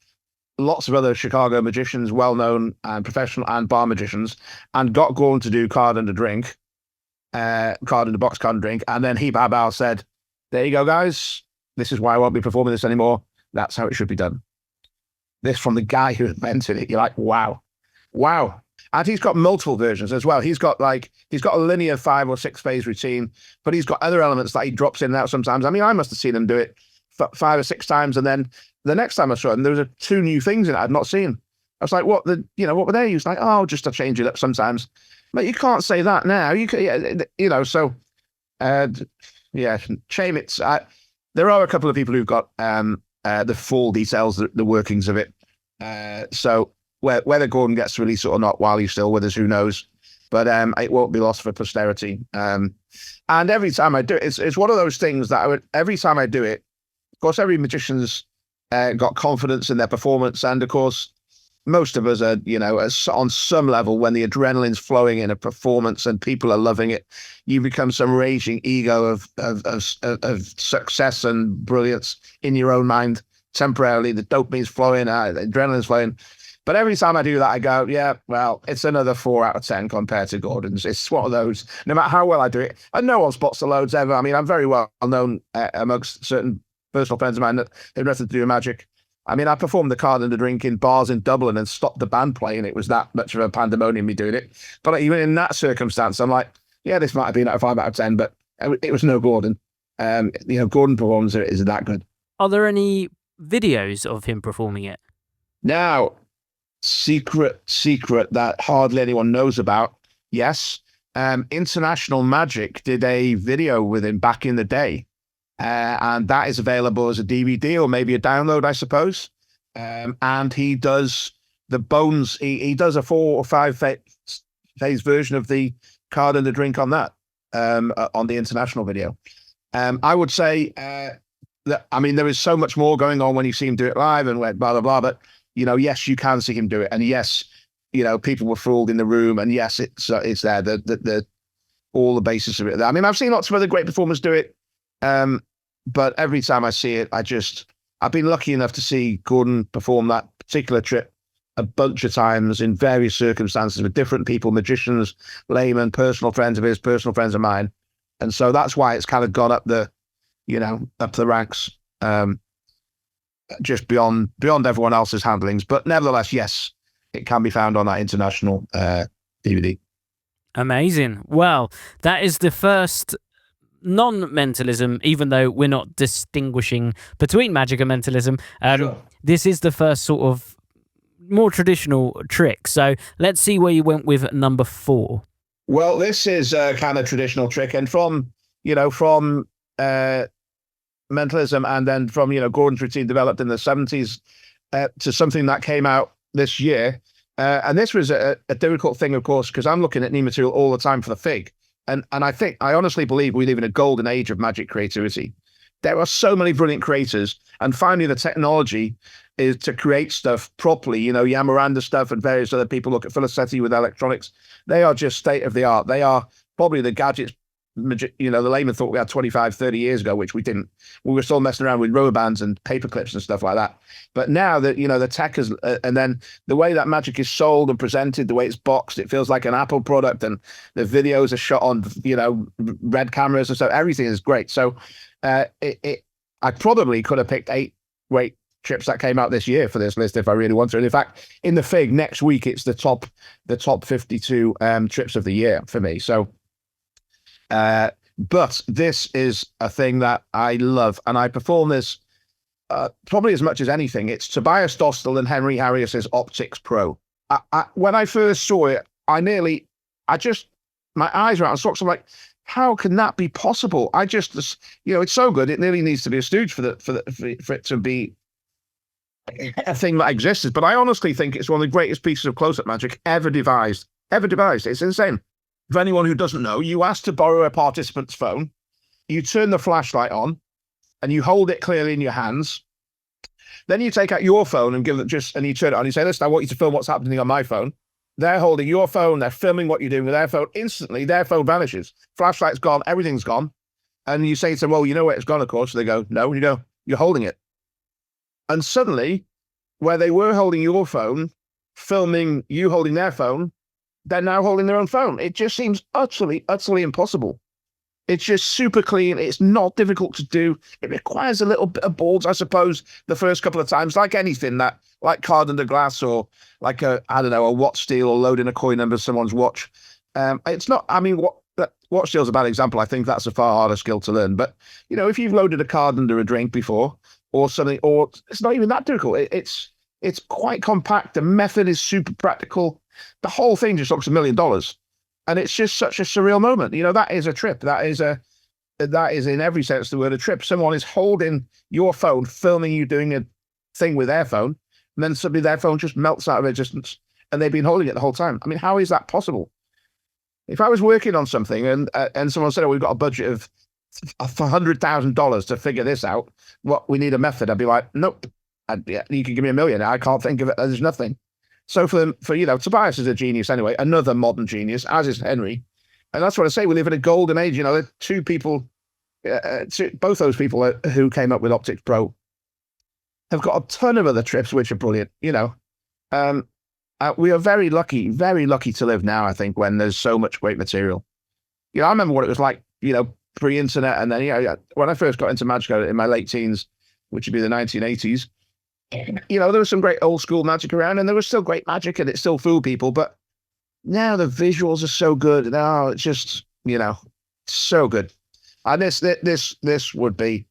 lots of other Chicago magicians, well-known and professional and bar magicians, and got Gordon to do card and a drink, card in the box, card and drink. And then Heba Haba Al said, "There you go, guys. This is why I won't be performing this anymore. That's how it should be done." This from the guy who invented it. You're like, wow. And he's got multiple versions as well. He's got a linear 5 or 6 phase routine, but he's got other elements that he drops in and out sometimes. I mean, I must have seen him do it 5 or 6 times, and then the next time I saw him, there was 2 new things in it I'd not seen. I was like, what were they? He was like, "Oh, just to change it up sometimes." But you can't say that now. You could, shame it's. There are a couple of people who've got the full details, the workings of it. So whether Gordon gets to release it or not while he's still with us, who knows? But it won't be lost for posterity. And every time I do it, it's one of those things that every time I do it, of course, every magician's got confidence in their performance. And of course, most of us are, on some level, when the adrenaline's flowing in a performance and people are loving it, you become some raging ego of success and brilliance in your own mind temporarily. The dopamine's flowing, the adrenaline's flowing. But every time I do that, I go, yeah, well, it's another 4 out of 10 compared to Gordon's. It's one of those, no matter how well I do it, and no one spots the loads ever. I mean, I'm very well known amongst certain personal friends of mine that have nothing to do with magic. I mean, I performed the card and the drink in bars in Dublin and stopped the band playing. It was that much of a pandemonium me doing it. But even in that circumstance, I'm like, yeah, this might have been a 5 out of 10, but it was no Gordon. Gordon performance is that good. Are there any videos of him performing it? Now, secret that hardly anyone knows about. Yes. International Magic did a video with him back in the day. And that is available as a DVD or maybe a download, I suppose. And he does the bones. He does a 4 or 5 phase version of the card and the drink on that, on the international video. I would say that, I mean, there is so much more going on when you see him do it live and blah, blah, blah. But, yes, you can see him do it. And yes, people were fooled in the room. And yes, it's there, the all the basis of it. I mean, I've seen lots of other great performers do it. But every time I see it, I've been lucky enough to see Gordon perform that particular trip a bunch of times in various circumstances with different people, magicians, laymen, personal friends of his, personal friends of mine. And so that's why it's kind of gone up the ranks, just beyond everyone else's handlings. But nevertheless, yes, it can be found on that international DVD. Amazing. Well, that is the first non-mentalism, even though we're not distinguishing between magic and mentalism. Sure. This is the first sort of more traditional trick. So let's see where you went with number 4. Well, this is a kind of traditional trick, and from mentalism, and then from Gordon's routine developed in the 70s to something that came out this year. And this was a difficult thing, of course, because I'm looking at new material all the time for the Fig. And I honestly believe we live in a golden age of magic creativity. There are so many brilliant creators, and finally the technology is to create stuff properly. Yamaranda stuff and various other people, look at Filosetti with electronics. They are just state of the art. They are probably the gadgets, the layman thought we had 25, 30 years ago, which we didn't. We were still messing around with rubber bands and paper clips and stuff like that. But now that, the tech is, and then the way that magic is sold and presented, the way it's boxed, it feels like an Apple product, and the videos are shot on, red cameras and stuff. Everything is great. So I probably could have picked 8 great trips that came out this year for this list if I really wanted to. And in fact, in the Fig next week, it's the top 52 trips of the year for me. So, but this is a thing that I love, and I perform this probably as much as anything. It's Tobias Dostal and Henry Harrius's Optix Pro. When I first saw it, my eyes were out of socks. I'm like, how can that be possible? It's so good. It nearly needs to be a stooge for it to be a thing that exists. But I honestly think it's one of the greatest pieces of close-up magic ever devised. It's insane. For anyone who doesn't know, you ask to borrow a participant's phone, you turn the flashlight on, and you hold it clearly in your hands. Then you take out your phone and and you turn it on. You say, listen, I want you to film what's happening on my phone. They're holding your phone. They're filming what you're doing with their phone. Instantly, their phone vanishes. Flashlight's gone. Everything's gone. And you say to them, well, you know where it's gone, of course. So they go, no. And you go, you're holding it. And suddenly, where they were holding your phone, filming you holding their phone, they're now holding their own phone. It just seems utterly, utterly impossible. It's just super clean. It's not difficult to do. It requires a little bit of balls, I suppose, the first couple of times, like anything like card under glass, or like a watch steal, or loading a coin under someone's watch. It's not, watch steal's a bad example. I think that's a far harder skill to learn. But, if you've loaded a card under a drink before or something, or it's not even that difficult. It's quite compact. The method is super practical. The whole thing just looks $1 million. And it's just such a surreal moment. That is a trip. That is in every sense of the word a trip. Someone is holding your phone, filming you doing a thing with their phone, and then suddenly their phone just melts out of existence, and they've been holding it the whole time. I mean, how is that possible? If I was working on something and someone said, oh, we've got a budget of $100,000 to figure this out, we need a method, I'd be like, nope. You can give me $1 million. I can't think of it. There's nothing. So for Tobias is a genius anyway, another modern genius, as is Henry. And that's what I say. We live in a golden age. There are 2 people, both those people who came up with Optix Pro have got a ton of other trips, which are brilliant. we are very lucky to live now, I think, when there's so much great material. I remember what it was like, pre-internet. And then, when I first got into Magic in my late teens, which would be the 1980s, there was some great old school Magic around, and there was still great Magic, and it still fooled people. But now the visuals are so good. Now it's just, so good. And this would be,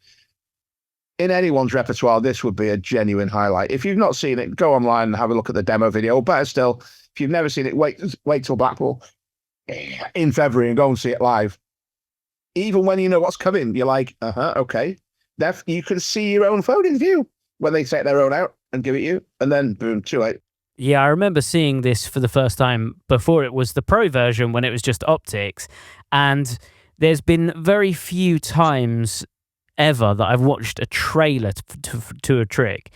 in anyone's repertoire, this would be a genuine highlight. If you've not seen it, go online and have a look at the demo video. Or better still, if you've never seen it, wait till Blackpool in February and go and see it live. Even when you know what's coming, you're like, okay. You can see your own phone in view when they take their own out and give it you, and then boom, too late. Yeah, I remember seeing this for the first time before it was the Pro version, when it was just Optix, and there's been very few times ever that I've watched a trailer to a trick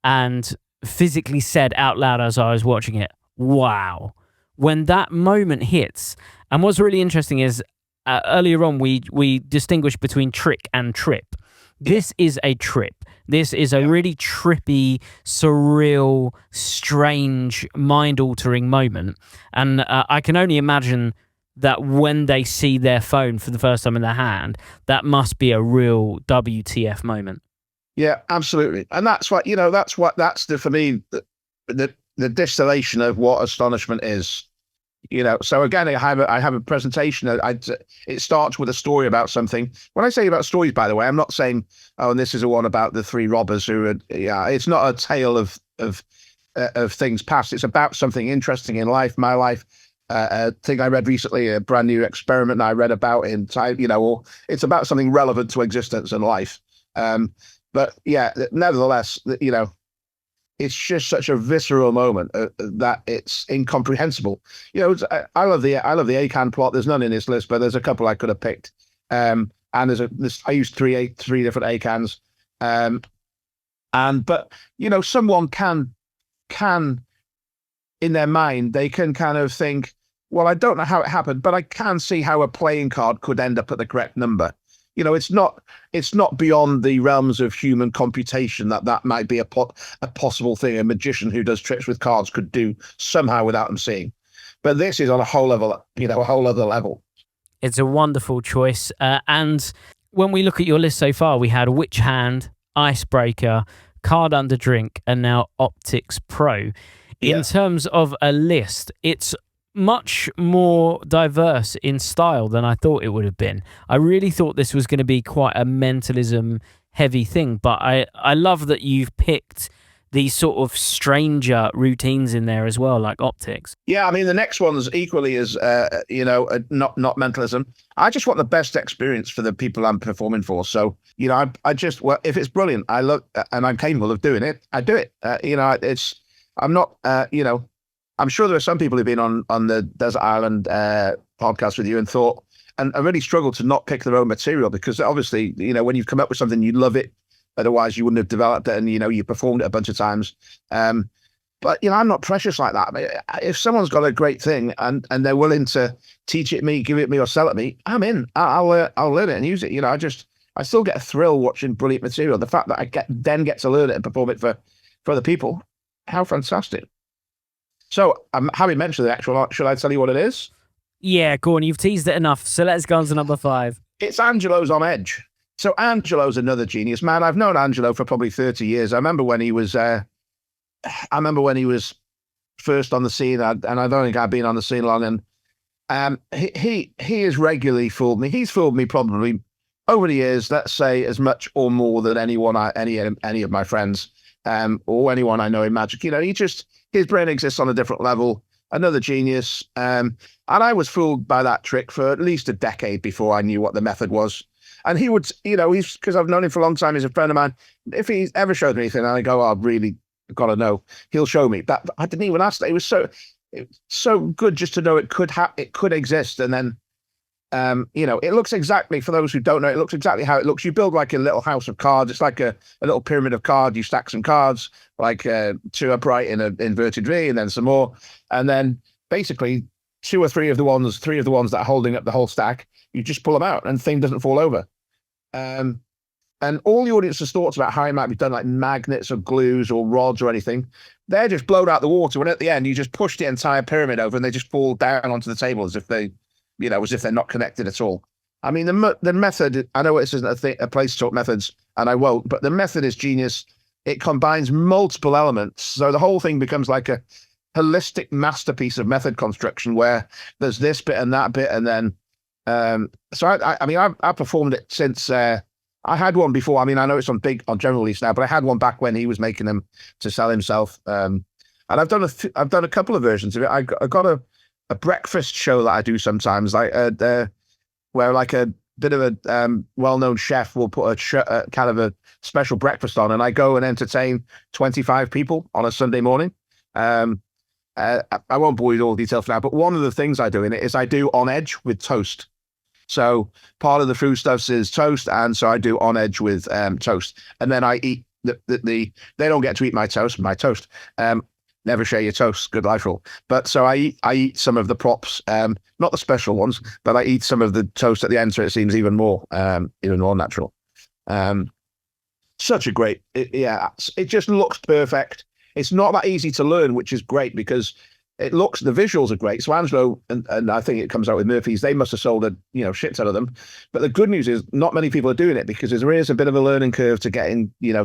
and physically said out loud as I was watching it, wow. When that moment hits, and what's really interesting is earlier on we distinguished between trick and trip. This is a trip. This is a really trippy, surreal, strange, mind-altering moment. And I can only imagine that when they see their phone for the first time in their hand, that must be a real WTF moment. Yeah, absolutely. And that's what, for me, the distillation of what astonishment is. So again, I have a presentation. It starts with a story about something. When I say about stories, by the way, I'm not saying, oh, and this is a one about the three robbers who are, it's not a tale of things past. It's about something interesting in life, my life. A thing I read recently, a brand new experiment I read about in time, or it's about something relevant to existence and life. But yeah, nevertheless, it's just such a visceral moment that it's incomprehensible. I love the ACAN plot. There's none in this list, but there's a couple I could have picked. And I used three different ACANs. But someone can in their mind, they can kind of think, well, I don't know how it happened, but I can see how a playing card could end up at the correct number. It's not beyond the realms of human computation that might be a possible thing a magician who does tricks with cards could do somehow without them seeing. But this is on a whole level, a whole other level. It's a wonderful choice. And when we look at your list so far, we had Witch Hand, Icebreaker, Card Under Drink, and now Optix Pro. In terms of a list, it's much more diverse in style than I thought it would have been. I really thought this was going to be quite a mentalism heavy thing, but I love that you've picked these sort of stranger routines in there as well, like Optix. Yeah, I mean, the next one's equally as, not mentalism. I just want the best experience for the people I'm performing for. So, I just, well, if it's brilliant, I love, and I'm capable of doing it, I do it. I'm not, I'm sure there are some people who've been on the Desert Island podcast with you and thought, and I really struggled to not pick their own material, because obviously, when you've come up with something, you love it. Otherwise, you wouldn't have developed it, and you performed it a bunch of times. But I'm not precious like that. If someone's got a great thing and they're willing to teach it me, give it me, or sell it me, I'm in. I'll learn it and use it. I still get a thrill watching brilliant material. The fact that I get to learn it and perform it for other people, how fantastic! So, having mentioned the actual art, should I tell you what it is? Yeah, go on. You've teased it enough. So let's go on to number 5. It's Angelo's On Edge. So Angelo's another genius, man. I've known Angelo for probably 30 years. I remember when he was first on the scene, and I don't think I've been on the scene long. And he has regularly fooled me. He's fooled me probably over the years, let's say as much or more than any of my friends, or anyone I know in Magic. His brain exists on a different level. Another genius. And I was fooled by that trick for at least a decade before I knew what the method was. And he would, he's, because I've known him for a long time, he's a friend of mine. If he's ever showed me anything and I go, oh, I've really got to know, he'll show me. But I didn't even ask that. It was so good just to know it could exist. And then, it looks exactly, for those who don't know, it looks exactly how it looks. You build like a little house of cards. It's like a little pyramid of cards. You stack some cards, like 2 upright in an inverted V, and then some more. And then basically 2 or 3 of the ones that are holding up the whole stack, you just pull them out and the thing doesn't fall over. And all the audience's thoughts about how it might be done, like magnets or glues or rods or anything, they're just blown out the water. And at the end, you just push the entire pyramid over and they just fall down onto the table as if they, as if they're not connected at all. I mean, the method, I know this isn't a place to talk methods, and I won't, but the method is genius. It combines multiple elements. So the whole thing becomes like a holistic masterpiece of method construction where there's this bit and that bit. And then, I've performed it since, I had one before. I mean, I know it's on general release now, but I had one back when he was making them to sell himself. And I've done a couple of versions of it. I got a breakfast show that I do sometimes, like where like a bit of a well-known chef will put a kind of a special breakfast on, and I go and entertain 25 people on a Sunday morning. I won't bore you with all the details for now, but one of the things I do in it is I do on edge with toast. So part of the foodstuffs is toast, and so I do on edge with toast, and then I eat they don't get to eat my toast. Never share your toast, good life rule. But so I eat some of the props, not the special ones, but I eat some of the toast at the end, so it seems even more natural. Such a great, it just looks perfect. It's not that easy to learn, which is great because the visuals are great. So Angelo, and I think it comes out with Murphy's, they must have sold a shit ton of them. But the good news is not many people are doing it because there is a bit of a learning curve to getting, getting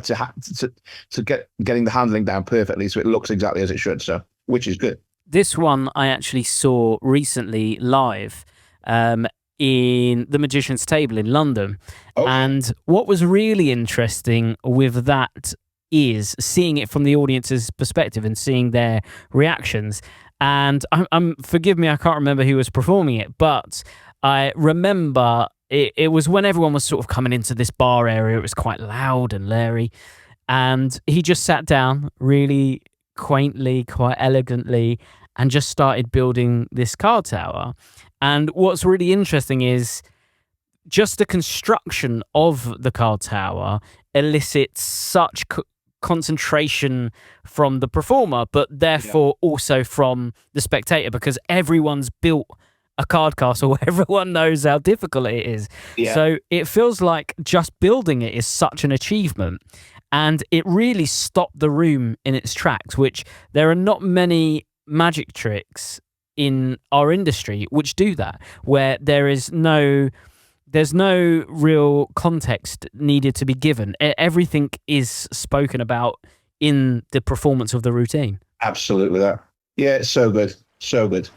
the handling down perfectly so it looks exactly as it should. So, which is good. This one I actually saw recently live in the Magician's Table in London. Oh. And what was really interesting with that is seeing it from the audience's perspective and seeing their reactions. And forgive me, I can't remember who was performing it, but I remember it was when everyone was sort of coming into this bar area. It was quite loud and leery, and he just sat down really quaintly, quite elegantly, and just started building this card tower. And what's really interesting is just the construction of the card tower elicits such concentration from the performer, but therefore also from the spectator, because everyone's built a card castle where everyone knows how difficult it is. So it feels like just building it is such an achievement, and it really stopped the room in its tracks, which there are not many magic tricks in our industry which do that, where there's no real context needed to be given. Everything is spoken about in the performance of the routine. Absolutely that. Yeah, it's so good. So good.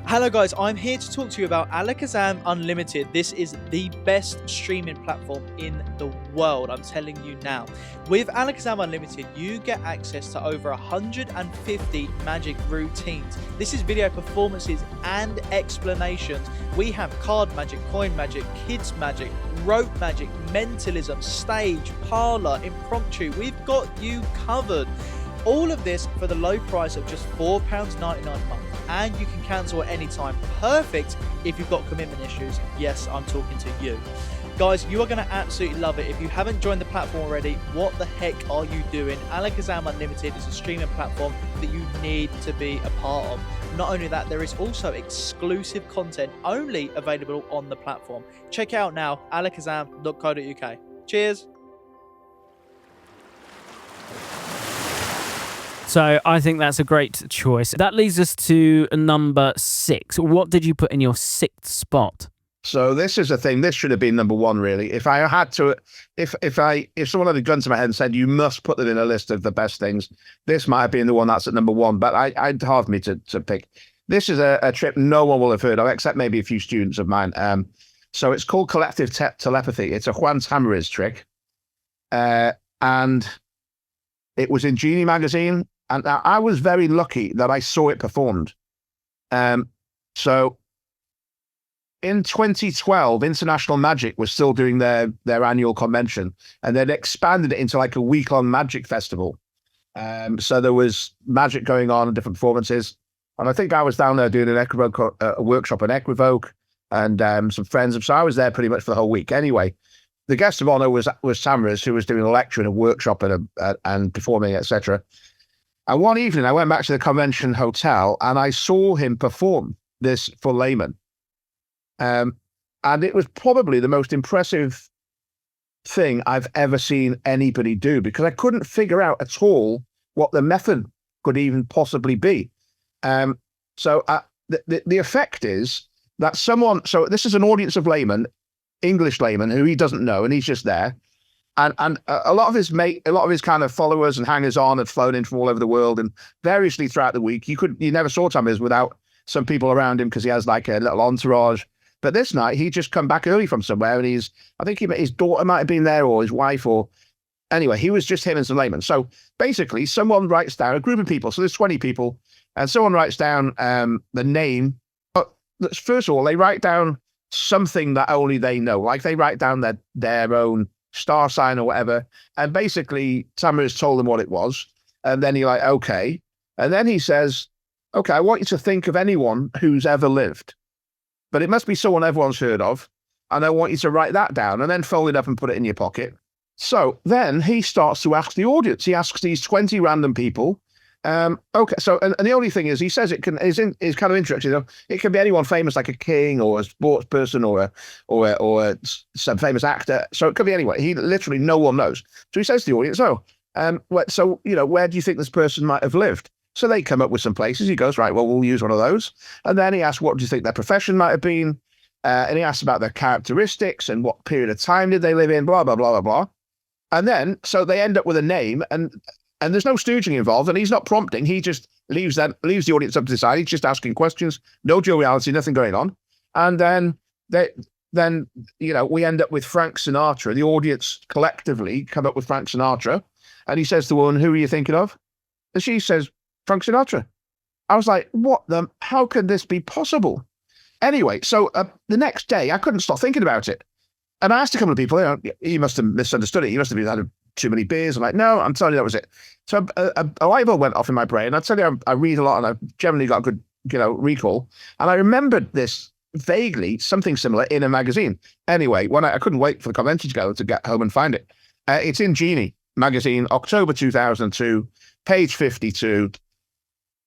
Hello guys, I'm here to talk to you about Alakazam Unlimited. This is the best streaming platform in the world, I'm telling you now. With Alakazam Unlimited, you get access to over 150 magic routines. This is video performances and explanations. We have card magic, coin magic, kids magic, rope magic, mentalism, stage, parlor, impromptu. We've got you covered. All of this for the low price of just £4.99 a month. And you can cancel at any time. Perfect if you've got commitment issues. Yes, I'm talking to you. Guys, you are going to absolutely love it. If you haven't joined the platform already, what the heck are you doing? Alakazam Unlimited is a streaming platform that you need to be a part of. Not only that, there is also exclusive content only available on the platform. Check it out now, alakazam.co.uk. Cheers. So I think that's a great choice. That leads us to number 6. What did you put in your 6th spot? So this is a thing. This should have been number 1, really. If I had to, if someone had a gun to my head and said you must put them in a list of the best things, this might have been the one that's at number 1. But I'd hard me to pick. This is a trip no one will have heard of, except maybe a few students of mine. So it's called collective telepathy. It's a Juan Tamariz trick, and it was in Genie magazine. And I was very lucky that I saw it performed. So in 2012, International Magic was still doing their annual convention, and they'd expanded it into like a week-long magic festival. So there was magic going on and different performances. And I think I was down there doing an Equivoke, a workshop on Equivoke, and some friends. So I was there pretty much for the whole week. Anyway, the guest of honor was Tamariz, who was doing a lecture and a workshop and performing, etc. And one evening, I went back to the convention hotel and I saw him perform this for laymen. And it was probably the most impressive thing I've ever seen anybody do, because I couldn't figure out at all what the method could even possibly be. So the effect is that so this is an audience of laymen, English laymen, who he doesn't know, and he's just there. And a lot of his kind of followers and hangers on had flown in from all over the world, and variously throughout the week, you never saw Tamariz without some people around him, because he has like a little entourage. But this night, he just come back early from somewhere, and I think his daughter might have been there, or his wife, or anyway, he was just him and some laymen. So basically, someone writes down a group of people. So there's 20 people, and someone writes down the name. But first of all, they write down something that only they know, like they write down their own star sign or whatever. And basically, Tamariz told them what it was, and then he's like, okay, and then he says, okay, I want you to think of anyone who's ever lived, but it must be someone everyone's heard of, and I want you to write that down and then fold it up and put it in your pocket. So then he starts to ask the audience. He asks these 20 random people. Okay, so and the only thing is, he says is kind of interesting. You know, it can be anyone famous, like a king or a sports person or some famous actor. So it could be anyone. He literally, no one knows. So he says to the audience, so you know, where do you think this person might have lived? So they come up with some places. He goes, right, well, we'll use one of those. And then he asks, what do you think their profession might have been? And he asks about their characteristics and what period of time did they live in, blah, blah, blah, blah, blah. And then, so they end up with a name, and there's no stooging involved, and he's not prompting. He just leaves the audience up to decide. He's just asking questions, no joviality, nothing going on. And then you know, we end up with Frank Sinatra. The audience collectively come up with Frank Sinatra. And he says to the woman, who are you thinking of? And she says, Frank Sinatra. I was like, how can this be possible? Anyway, so the next day, I couldn't stop thinking about it. And I asked a couple of people, you know, he must have misunderstood it. He must have had too many beers. I'm like, no, I'm telling you, that was it. So a light bulb went off in my brain. I tell you, I read a lot, and I've generally got a good, you know, recall. And I remembered this vaguely, something similar in a magazine. Anyway, when I couldn't wait for the convention to go to get home and find it. It's in Genie magazine, October 2002, page 52.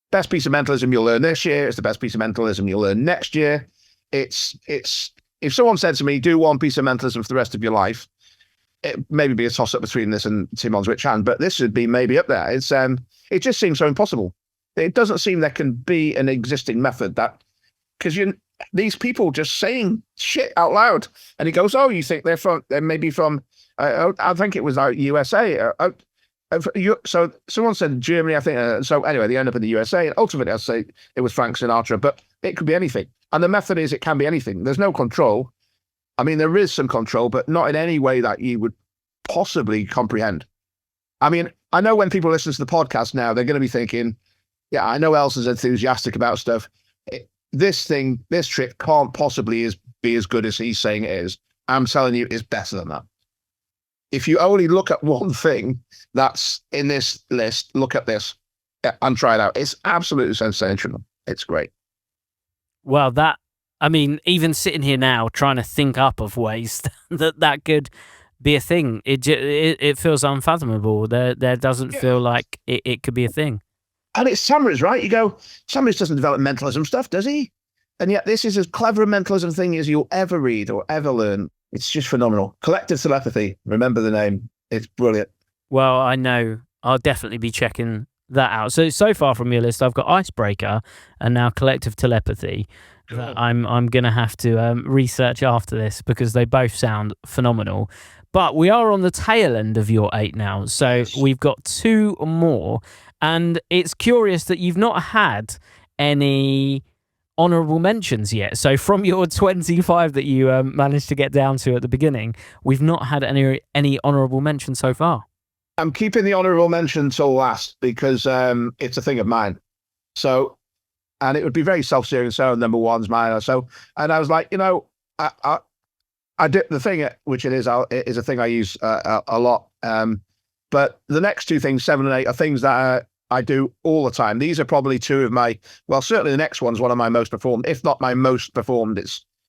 Best piece of mentalism you'll learn this year. It's the best piece of mentalism you'll learn next year. It's if someone said to me, do one piece of mentalism for the rest of your life, it maybe be a toss up between this and Timon's Witch Hand, but this should be maybe up there. It just seems so impossible. It doesn't seem there can be an existing method that, because these people just saying shit out loud, and he goes, oh, you think they're maybe from I think it was like USA. So someone said Germany, I think. So anyway, they end up in the USA, and ultimately I'd say it was Frank Sinatra, but it could be anything. And the method is, it can be anything. There's no control. I mean, there is some control, but not in any way that you would possibly comprehend. I mean, I know when people listen to the podcast now, they're going to be thinking, yeah, I know Elsdon's enthusiastic about stuff. This trick can't possibly be as good as he's saying it is. I'm telling you, it's better than that. If you only look at one thing that's in this list, look at this and try it out. It's absolutely sensational. It's great. Well, I mean, even sitting here now, trying to think up of ways that could be a thing, it feels unfathomable. There doesn't feel like it could be a thing. And it's Tamariz, right? You go, Tamariz doesn't develop mentalism stuff, does he? And yet this is as clever a mentalism thing as you'll ever read or ever learn. It's just phenomenal. Collective Telepathy. Remember the name. It's brilliant. Well, I know. I'll definitely be checking that out. So far from your list, I've got Icebreaker and now Collective Telepathy. That I'm going to have to research after this, because they both sound phenomenal. But we are on the tail end of your 8 now. So we've got 2 more. And it's curious that you've not had any honorable mentions yet. So from your 25 that you managed to get down to at the beginning, we've not had any honorable mentions so far. I'm keeping the honorable mention till last, because it's a thing of mine. So, and it would be very self-serious. So number one's mine. So, and I was like, you know, I did the thing, which it is a thing I use a lot. But the next 2 things, 7 and 8, are things that I do all the time. These are probably 2 of my, well, certainly the next one's one of my most performed, if not my most performed.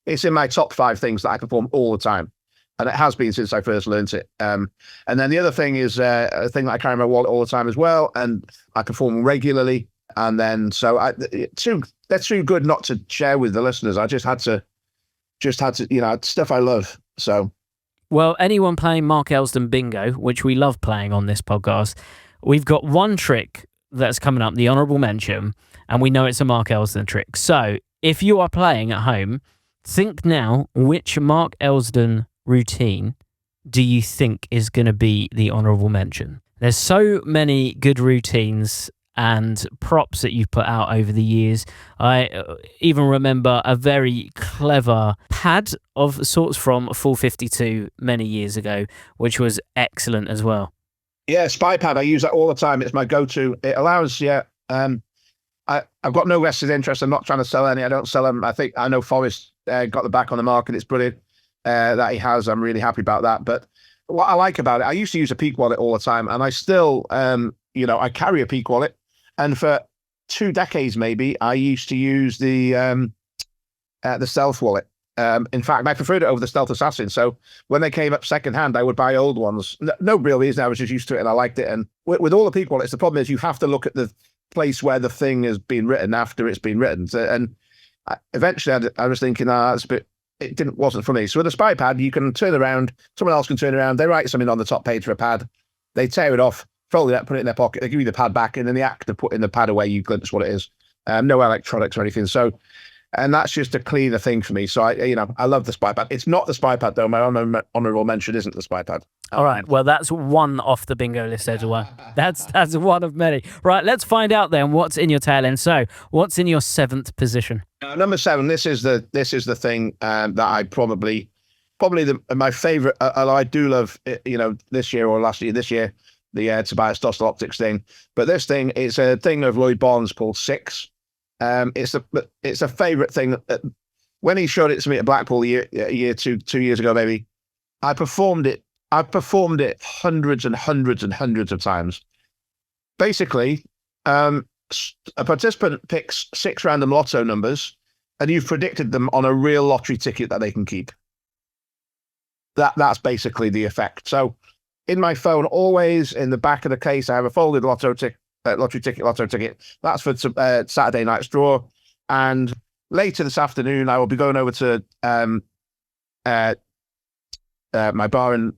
It's in my top 5 things that I perform all the time. And it has been since I first learned it. And then the other thing is a thing that I carry in my wallet all the time as well. And I perform regularly. And then, so they're too good not to share with the listeners. I just had to just had to, stuff I love. So, Well, anyone playing Mark Elsdon Bingo, which we love playing on this podcast, we've got one trick that's coming up, the honorable mention, and we know it's a Mark Elsdon trick. So if you are playing at home, think now, which Mark Elsdon routine do you think is going to be the honorable mention? There's so many good routines and props that you've put out over the years. I even remember a very clever pad of sorts from Full 52 many years ago, which was excellent as well. Yeah, Spy Pad. I use that all the time. It's my go-to. It allows, I've got no vested interest. I'm not trying to sell any. I don't sell them. I know Forrest got the back on the market. It's brilliant that he has. I'm really happy about that. But what I like about it, I used to use a Peak wallet all the time, and I still, I carry a Peak wallet. And for 2 decades, maybe, I used to use the Stealth wallet. In fact, I preferred it over the Stealth Assassin. So when they came up secondhand, I would buy old ones. No real reason. I was just used to it and I liked it. And with all the Peak wallets, the problem is you have to look at the place where the thing has been written after it's been written. So, and eventually I was thinking, that's a bit, wasn't for me. So with a Spy Pad, you can turn around, someone else can turn around, they write something on the top page for a pad, they tear it off, fold it up, put it in their pocket, they give you the pad back, and in the act of putting the pad away, you glimpse what it is. No electronics or anything. So, and that's just a cleaner thing for me. So I love the Spy Pad. It's not the Spy Pad though. My honorable mention isn't the Spy Pad. All right. Well, that's one off the bingo list as well. That's one of many. Right. Let's find out then what's in your tail end. So, what's in your 7th position? Number 7. This is the thing that I probably my favorite. Although I do love this year or last year, the Tobias Dostal Optix thing. But this thing is a thing of Lloyd Barnes called Six. It's a favorite thing. When he showed it to me at Blackpool two years ago, maybe, I performed it. I've performed it hundreds and hundreds and hundreds of times. Basically, a participant picks 6 random lotto numbers, and you've predicted them on a real lottery ticket that they can keep. That's basically the effect. So, in my phone, always in the back of the case, I have a folded lotto ticket. That's for Saturday night's draw. And later this afternoon, I will be going over to my bar in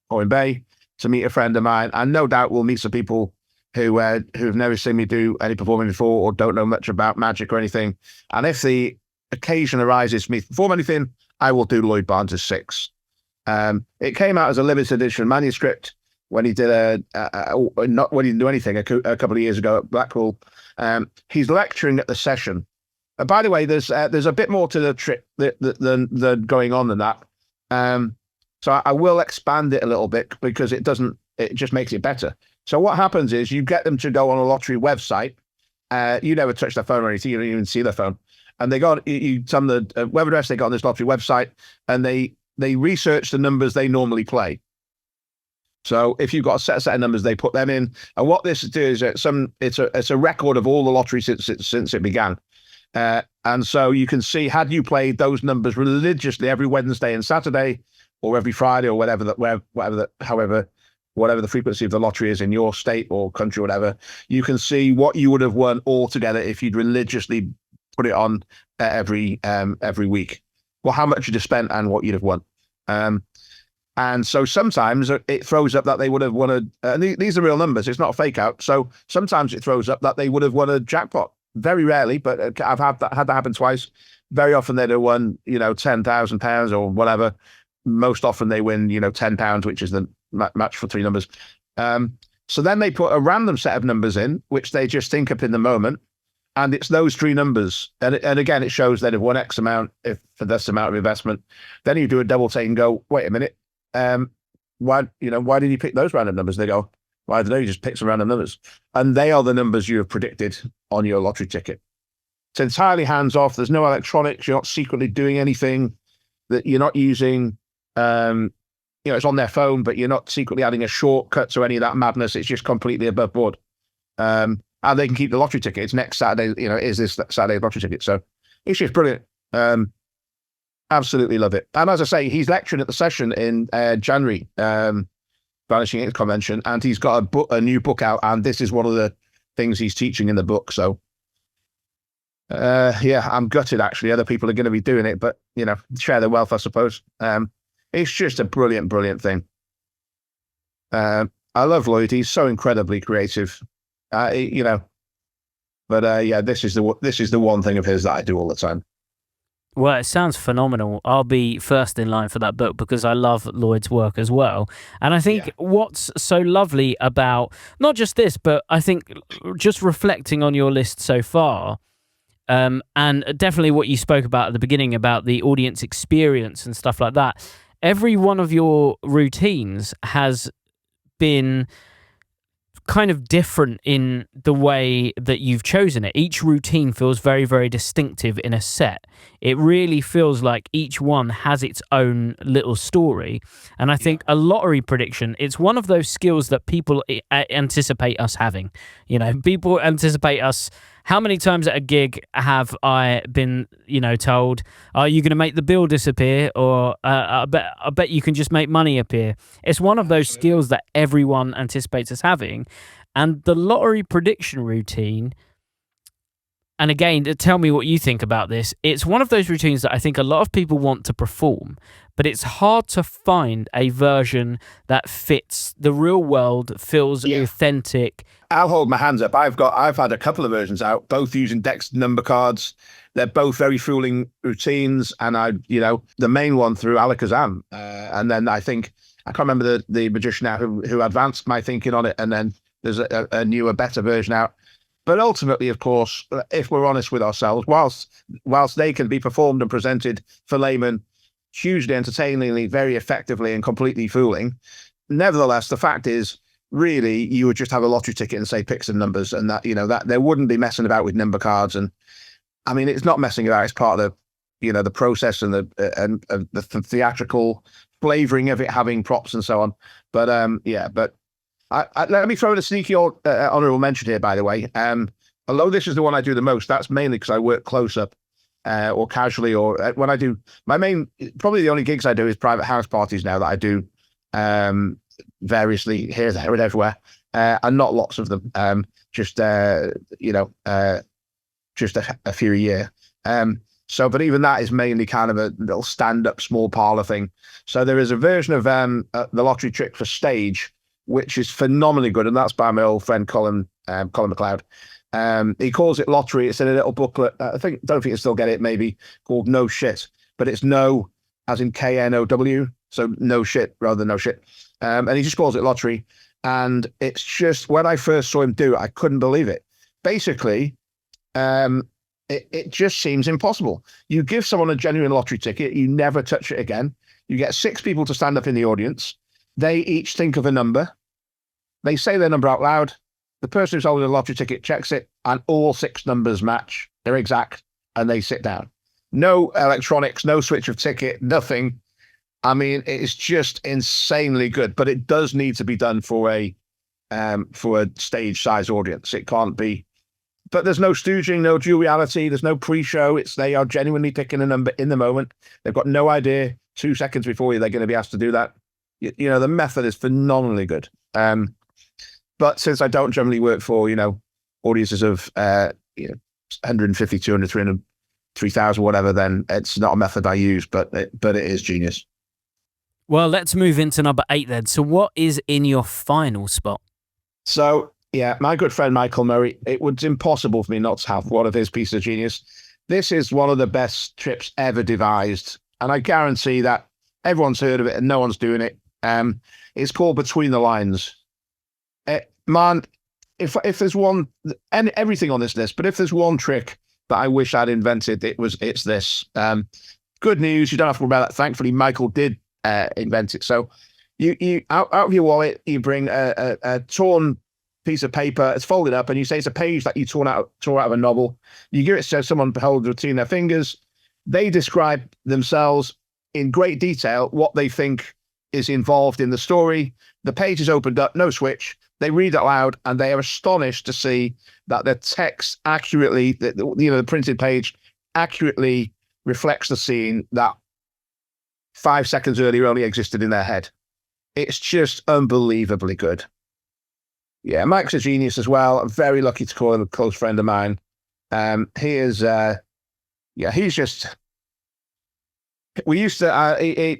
Owen Bay to meet a friend of mine, and no doubt we'll meet some people who've never seen me do any performing before or don't know much about magic or anything. And if the occasion arises for me to perform anything, I will do Lloyd Barnes Six. It came out as a limited edition manuscript when he did not when he didn't do anything a couple of years ago at Blackpool. He's lecturing at the session. And by the way, there's a bit more to the trick than going on than that. So I will expand it a little bit because it just makes it better. So what happens is you get them to go on a lottery website. You never touch their phone or anything. You don't even see their phone. And they you tell them the web address they got on this lottery website, and they research the numbers they normally play. So if you've got a set of numbers, they put them in. And what this does is it's a record of all the lotteries since it began. And so you can see, had you played those numbers religiously every Wednesday and Saturday, or every Friday, or whatever the frequency of the lottery is in your state or country, or whatever, you can see what you would have won altogether if you'd religiously put it on every week. Well, how much you'd have spent and what you'd have won. And so sometimes it throws up that they would have won and these are real numbers. It's not a fake out. So sometimes it throws up that they would have won a jackpot. Very rarely, but I've had that happen twice. Very often they'd have won, £10,000 or whatever. Most often they win, £10, which is the match for 3 numbers. So then they put a random set of numbers in, which they just think up in the moment. And it's those 3 numbers. And again, it shows they'd have won X amount for this amount of investment. Then you do a double take and go, wait a minute. Why did you pick those random numbers? They go, well, I don't know, you just pick some random numbers. And they are the numbers you have predicted on your lottery ticket. It's entirely hands-off. There's no electronics. You're not secretly doing anything that you're not using. It's on their phone, but you're not secretly adding a shortcut to any of that madness. It's just completely above board. And they can keep the lottery ticket. It's next Saturday, is this Saturday's lottery ticket. So it's just brilliant. Absolutely love it. And as I say, he's lecturing at the session in January, Vanishing Ink Convention, and he's got a new book out, and this is one of the things he's teaching in the book. So Yeah, I'm gutted actually. Other people are going to be doing it, but share the wealth, I suppose. It's just a brilliant, brilliant thing. I love Lloyd. He's so incredibly creative. But yeah, this is the one thing of his that I do all the time. Well, it sounds phenomenal. I'll be first in line for that book because I love Lloyd's work as well. And I think what's so lovely about not just this, but I think just reflecting on your list so far, and definitely what you spoke about at the beginning about the audience experience and stuff like that, every one of your routines has been kind of different in the way that you've chosen it. Each routine feels very, very distinctive in a set. It really feels like each one has its own little story. And I think a lottery prediction, it's one of those skills that people anticipate us having. People anticipate us. How many times at a gig have I been, told, are you going to make the bill disappear? Or I bet you can just make money appear. It's one of those skills that everyone anticipates us having. And the lottery prediction routine, and again, tell me what you think about this. It's one of those routines that I think a lot of people want to perform, but it's hard to find a version that fits the real world, feels authentic. I'll hold my hands up. I've had a couple of versions out, both using Dex number cards. They're both very fooling routines, and the main one through Alakazam, and then I can't remember the magician now who advanced my thinking on it, and then there's a newer, better version out. But ultimately, of course, if we're honest with ourselves, whilst they can be performed and presented for laymen hugely entertainingly, very effectively, and completely fooling, nevertheless, the fact is, really, you would just have a lottery ticket and say pick some numbers, and that there wouldn't be messing about with number cards. And I mean, it's not messing about; it's part of the process and the theatrical flavoring of it, having props and so on. But let me throw in a sneaky honorable mention here, by the way. Although this is the one I do the most, that's mainly because I work close up or casually, or when I do probably the only gigs I do is private house parties now that I do variously here, there, and everywhere, and not lots of them. Just a few a year. But even that is mainly kind of a little stand-up small parlor thing. So there is a version of the lottery trick for stage, which is phenomenally good, and that's by my old friend Colin McLeod. He calls it lottery. It's in a little booklet. Don't think you still get it. Maybe called No Shit, but it's no as in KNOW, so no shit rather than no shit. And he just calls it lottery. And it's just, when I first saw him do it, I couldn't believe it. Basically, it just seems impossible. You give someone a genuine lottery ticket, you never touch it again. You get 6 people to stand up in the audience. They each think of a number. They say their number out loud. The person who's holding a lottery ticket checks it, and all 6 numbers match. They're exact, and they sit down. No electronics, no switch of ticket, nothing. I mean, it's just insanely good, but it does need to be done for a stage size audience. It can't be. But there's no stooging, no dual reality. There's no pre-show. They are genuinely picking a number in the moment. They've got no idea 2 seconds before they're going to be asked to do that. The method is phenomenally good. But since I don't generally work for, audiences of, 150, 200, 300, 3,000, whatever, then it's not a method I use, but it is genius. Well, let's move into number 8 then. So what is in your final spot? So, yeah, my good friend Michael Murray, it was impossible for me not to have one of his pieces of genius. This is one of the best trips ever devised, and I guarantee that everyone's heard of it and no one's doing it. It's called Between the Lines. Man, if there's one, and everything on this list, but if there's one trick that I wish I'd invented, it's this. Good news, you don't have to worry about that. Thankfully, Michael did invent it. So you out of your wallet, you bring a torn piece of paper, it's folded up, and you say it's a page that you tore out of a novel. You give it to someone holds between their fingers. They describe themselves in great detail what they think is involved in the story. The page is opened up, no switch. They read it aloud, and they are astonished to see that the text accurately, the printed page accurately reflects the scene that 5 seconds earlier only existed in their head. It's just unbelievably good. Yeah, Mike's a genius as well. I'm very lucky to call him a close friend of mine. He is, he's just. We used to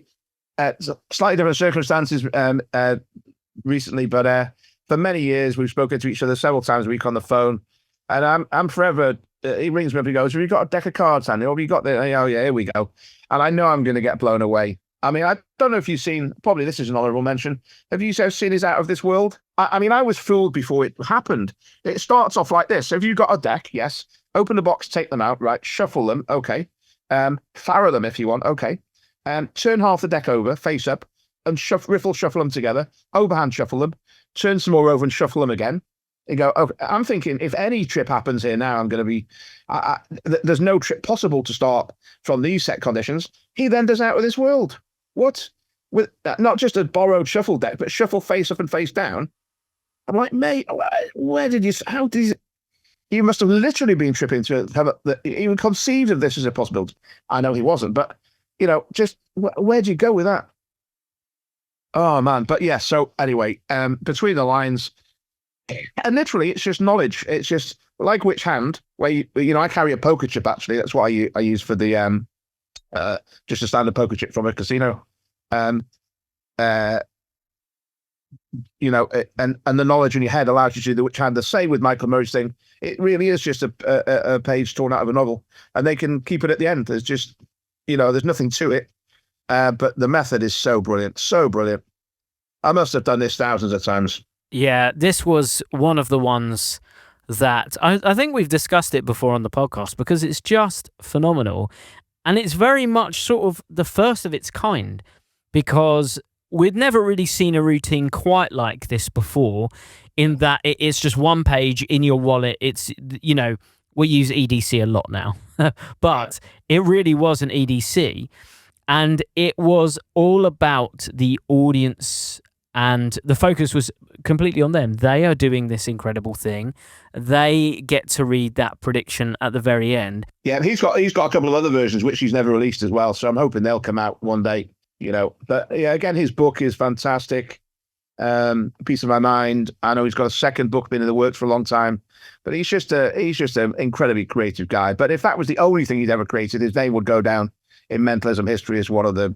slightly different circumstances recently, but for many years we've spoken to each other several times a week on the phone, and I'm forever. He rings me up. He goes, "Have you got a deck of cards, Andy? Or have you got the?" Oh yeah, here we go. And I know I'm going to get blown away. I mean, I don't know if you've seen. Probably this is an honourable mention. Have you seen his Out of This World? I mean, I was fooled before it happened. It starts off like this. Have you got a deck? Yes. Open the box, take them out. Right. Shuffle them. Okay. Farrow them if you want. Okay. Turn half the deck over, face up, and shuffle them together. Overhand shuffle them. Turn some more over and shuffle them again. You go, okay, I'm thinking if any trip happens here now, I'm going to be, there's no trip possible to start from these set conditions. He then does Out of This World. What? With not just a borrowed shuffle deck, but shuffle face up and face down. I'm like, mate, how did you must have literally been tripping to have even conceived of this as a possibility. I know he wasn't, but, just where'd you go with that? Oh, man. But yeah, so anyway, between the lines, and literally, it's just knowledge. It's just like Witch Hand, where I carry a poker chip. Actually, that's what I use for the just a standard poker chip from a casino. And the knowledge in your head allows you to do the Witch Hand. The same with Michael Murray's thing. It really is just a page torn out of a novel, and they can keep it at the end. There's just there's nothing to it, but the method is so brilliant, so brilliant. I must have done this thousands of times. Yeah, this was one of the ones that I think we've discussed it before on the podcast because it's just phenomenal. And it's very much sort of the first of its kind because we'd never really seen a routine quite like this before in that it's just one page in your wallet. It's, we use EDC a lot now, but it really was an EDC. And it was all about the audience. And the focus was completely on them. They are doing this incredible thing. They get to read that prediction at the very end. Yeah, he's got a couple of other versions which he's never released as well. So I'm hoping they'll come out one day. But yeah, again, his book is fantastic. Piece of My Mind. I know he's got a second book been in the works for a long time, but he's just an incredibly creative guy. But if that was the only thing he'd ever created, his name would go down in mentalism history as one of the.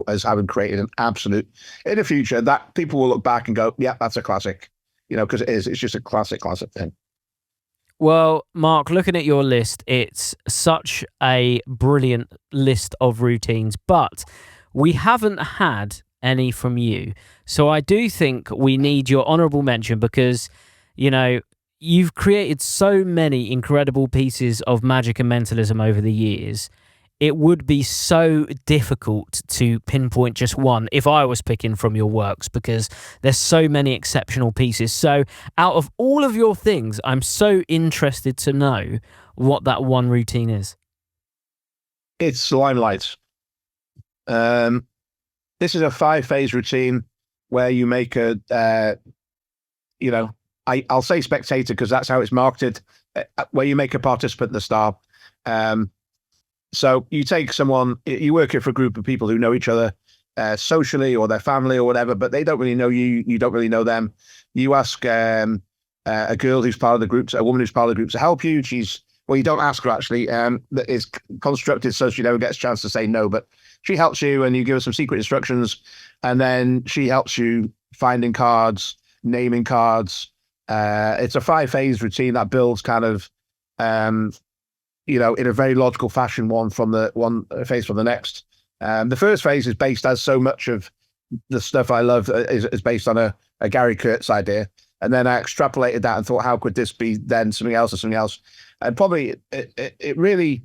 As having created an absolute in the future that people will look back and go, yeah, that's a classic, because it's just a classic thing. Well, Mark, looking at your list, it's such a brilliant list of routines, but we haven't had any from you. So I do think we need your honorable mention because, you've created so many incredible pieces of magic and mentalism over the years. It would be so difficult to pinpoint just one if I was picking from your works because there's so many exceptional pieces. So out of all of your things, I'm so interested to know what that one routine is. It's Limelight. This is a 5-phase routine where you make I'll say spectator because that's how it's marketed, where you make a participant the star. So you take someone, you work it for a group of people who know each other socially or their family or whatever, but they don't really know you. You don't really know them. You ask a girl who's part of the group, a woman who's part of the group to help you. You don't ask her actually. It's constructed so she never gets a chance to say no, but she helps you and you give her some secret instructions. And then she helps you finding cards, naming cards. It's a 5-phase routine that builds kind of, in a very logical fashion, one phase from the next. The first phase is based, as so much of the stuff I love is based on a Gary Kurtz idea. And then I extrapolated that and thought, how could this be then something else or something else? And probably it really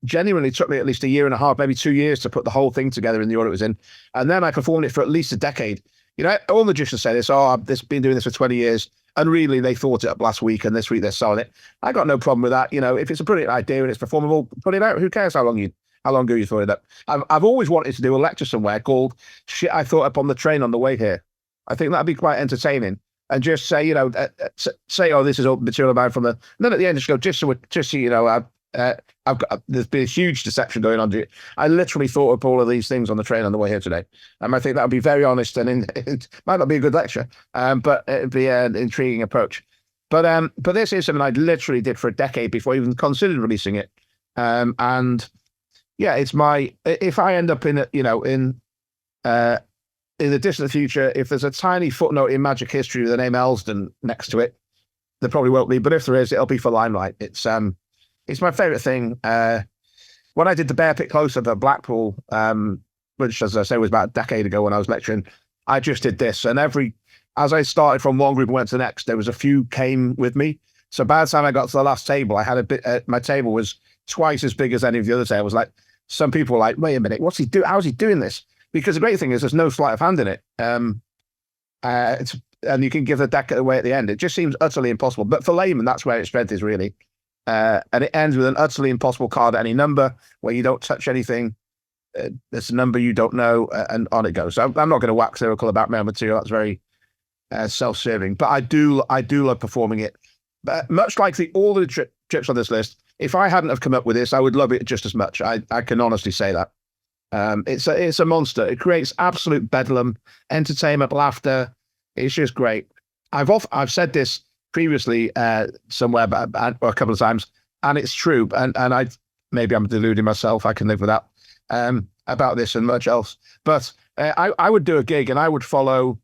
genuinely took me at least a year and a half, maybe 2 years to put the whole thing together in the order it was in. And then I performed it for at least a decade. All magicians say this, I've been doing this for 20 years. And really, they thought it up last week, and this week they're selling it. I got no problem with that. If it's a brilliant idea and it's performable, put it out. Who cares how long ago you thought it up? I've always wanted to do a lecture somewhere called "Shit I Thought Up on the Train on the Way Here." I think that'd be quite entertaining. And just say, say, oh, this is all material about from the. And then at the end, just go, just so there's been a huge deception going on. I literally thought up all of these things on the train on the way here today. I think that would be very honest and it might not be a good lecture, but it'd be an intriguing approach. But this is something I literally did for a decade before I even considered releasing it. And yeah, it's if I end up in the distant future, if there's a tiny footnote in Magic history with the name Elsdon next to it, there probably won't be, but if there is, it'll be for Limelight. It's my favorite thing. When I did the Bear Pit close-up at Blackpool, which, as I say, was about a decade ago when I was lecturing, I just did this. And as I started from one group and went to the next, there was a few came with me. So by the time I got to the last table, I had my table was twice as big as any of the other tables. Like, some people were like, wait a minute, what's he doing? How's he doing this? Because the great thing is there's no sleight of hand in it. And you can give the deck away at the end. It just seems utterly impossible. But for laymen, that's where its strength is, really. And it ends with an utterly impossible card at any number where you don't touch anything. There's a number you don't know, and on it goes. So I'm not going to wax lyrical about my own material. That's very self-serving. But I do love performing it. But much like all the tricks on this list, if I hadn't have come up with this, I would love it just as much. I can honestly say that. It's a monster. It creates absolute bedlam, entertainment, laughter. It's just great. I've said this previously somewhere, or a couple of times, and it's true. And maybe I'm deluding myself. I can live with that. About this and much else. But I would do a gig, and I would follow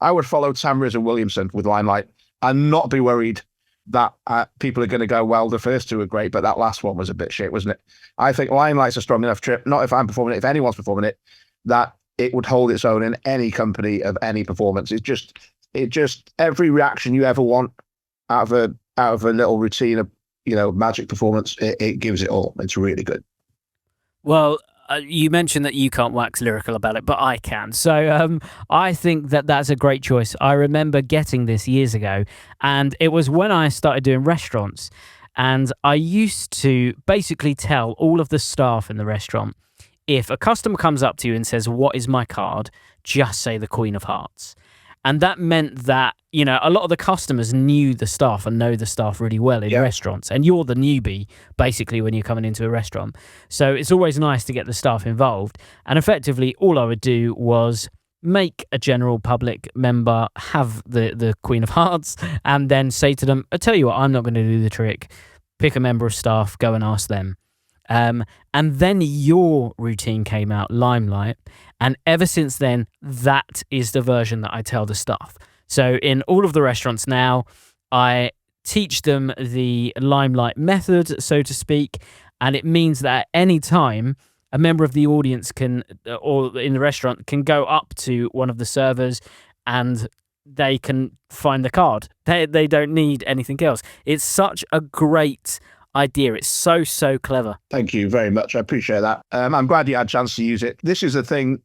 Tamariz and Williamson with Limelight, and not be worried that people are going to go, well, the first two are great, but that last one was a bit shit, wasn't it? I think Limelight's a strong enough trip, not if I'm performing it, if anyone's performing it, that it would hold its own in any company of any performance. It just every reaction you ever want out of a little routine of Magic performance, it gives it all. It's really good. Well, you mentioned that you can't wax lyrical about it, but I can. So I think that that's a great choice. I remember getting this years ago, and it was when I started doing restaurants. And I used to basically tell all of the staff in the restaurant, if a customer comes up to you and says, what is my card? Just say the Queen of Hearts. And that meant that, a lot of the customers knew the staff and know the staff really well in restaurants. And you're the newbie, basically, when you're coming into a restaurant. So it's always nice to get the staff involved. And effectively, all I would do was make a general public member have the Queen of Hearts and then say to them, I tell you what, I'm not going to do the trick. Pick a member of staff, go and ask them. And then your routine came out, Limelight. And ever since then, that is the version that I tell the staff. So in all of the restaurants now, I teach them the Limelight method, so to speak. And it means that at any time, a member of the audience or in the restaurant can go up to one of the servers and they can find the card. They don't need anything else. It's such a great idea. It's so clever. Thank you very much. I appreciate that. I'm glad you had a chance to use it. This is the thing,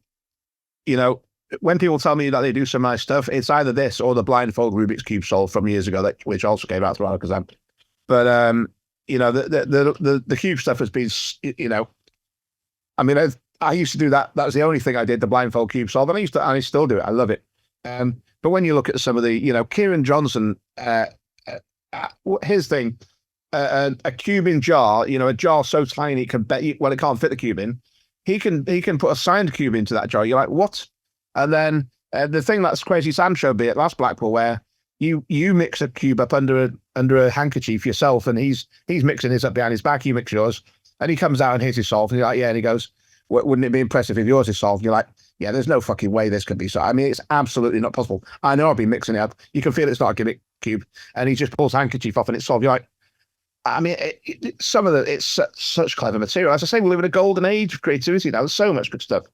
when people tell me that they do some nice stuff, it's either this or the blindfold Rubik's Cube solve from years ago, which also came out through Alakazam. But the cube stuff has been, I used to do that. That was the only thing I did, the blindfold cube solve, and I still do it. I love it. But when you look at some of the, Kieran Johnson, his thing. A cube in jar, a jar so tiny it can it can't fit the cube in. He can put a signed cube into that jar. You're like, what? And then the thing that's Crazy Sam showed me at last Blackpool, where you mix a cube up under a handkerchief yourself, and he's mixing his up behind his back. You mix yours, and he comes out and hits his solve, and you're like, yeah. And he goes, wouldn't it be impressive if yours is solved? You're like, yeah. There's no fucking way this could be solved. It's absolutely not possible. I know I'll be mixing it up. You can feel it's not a gimmick cube, and he just pulls a handkerchief off and it's solved. You're like, it's such clever material. As I say, we live in a golden age of creativity now. There's so much good stuff.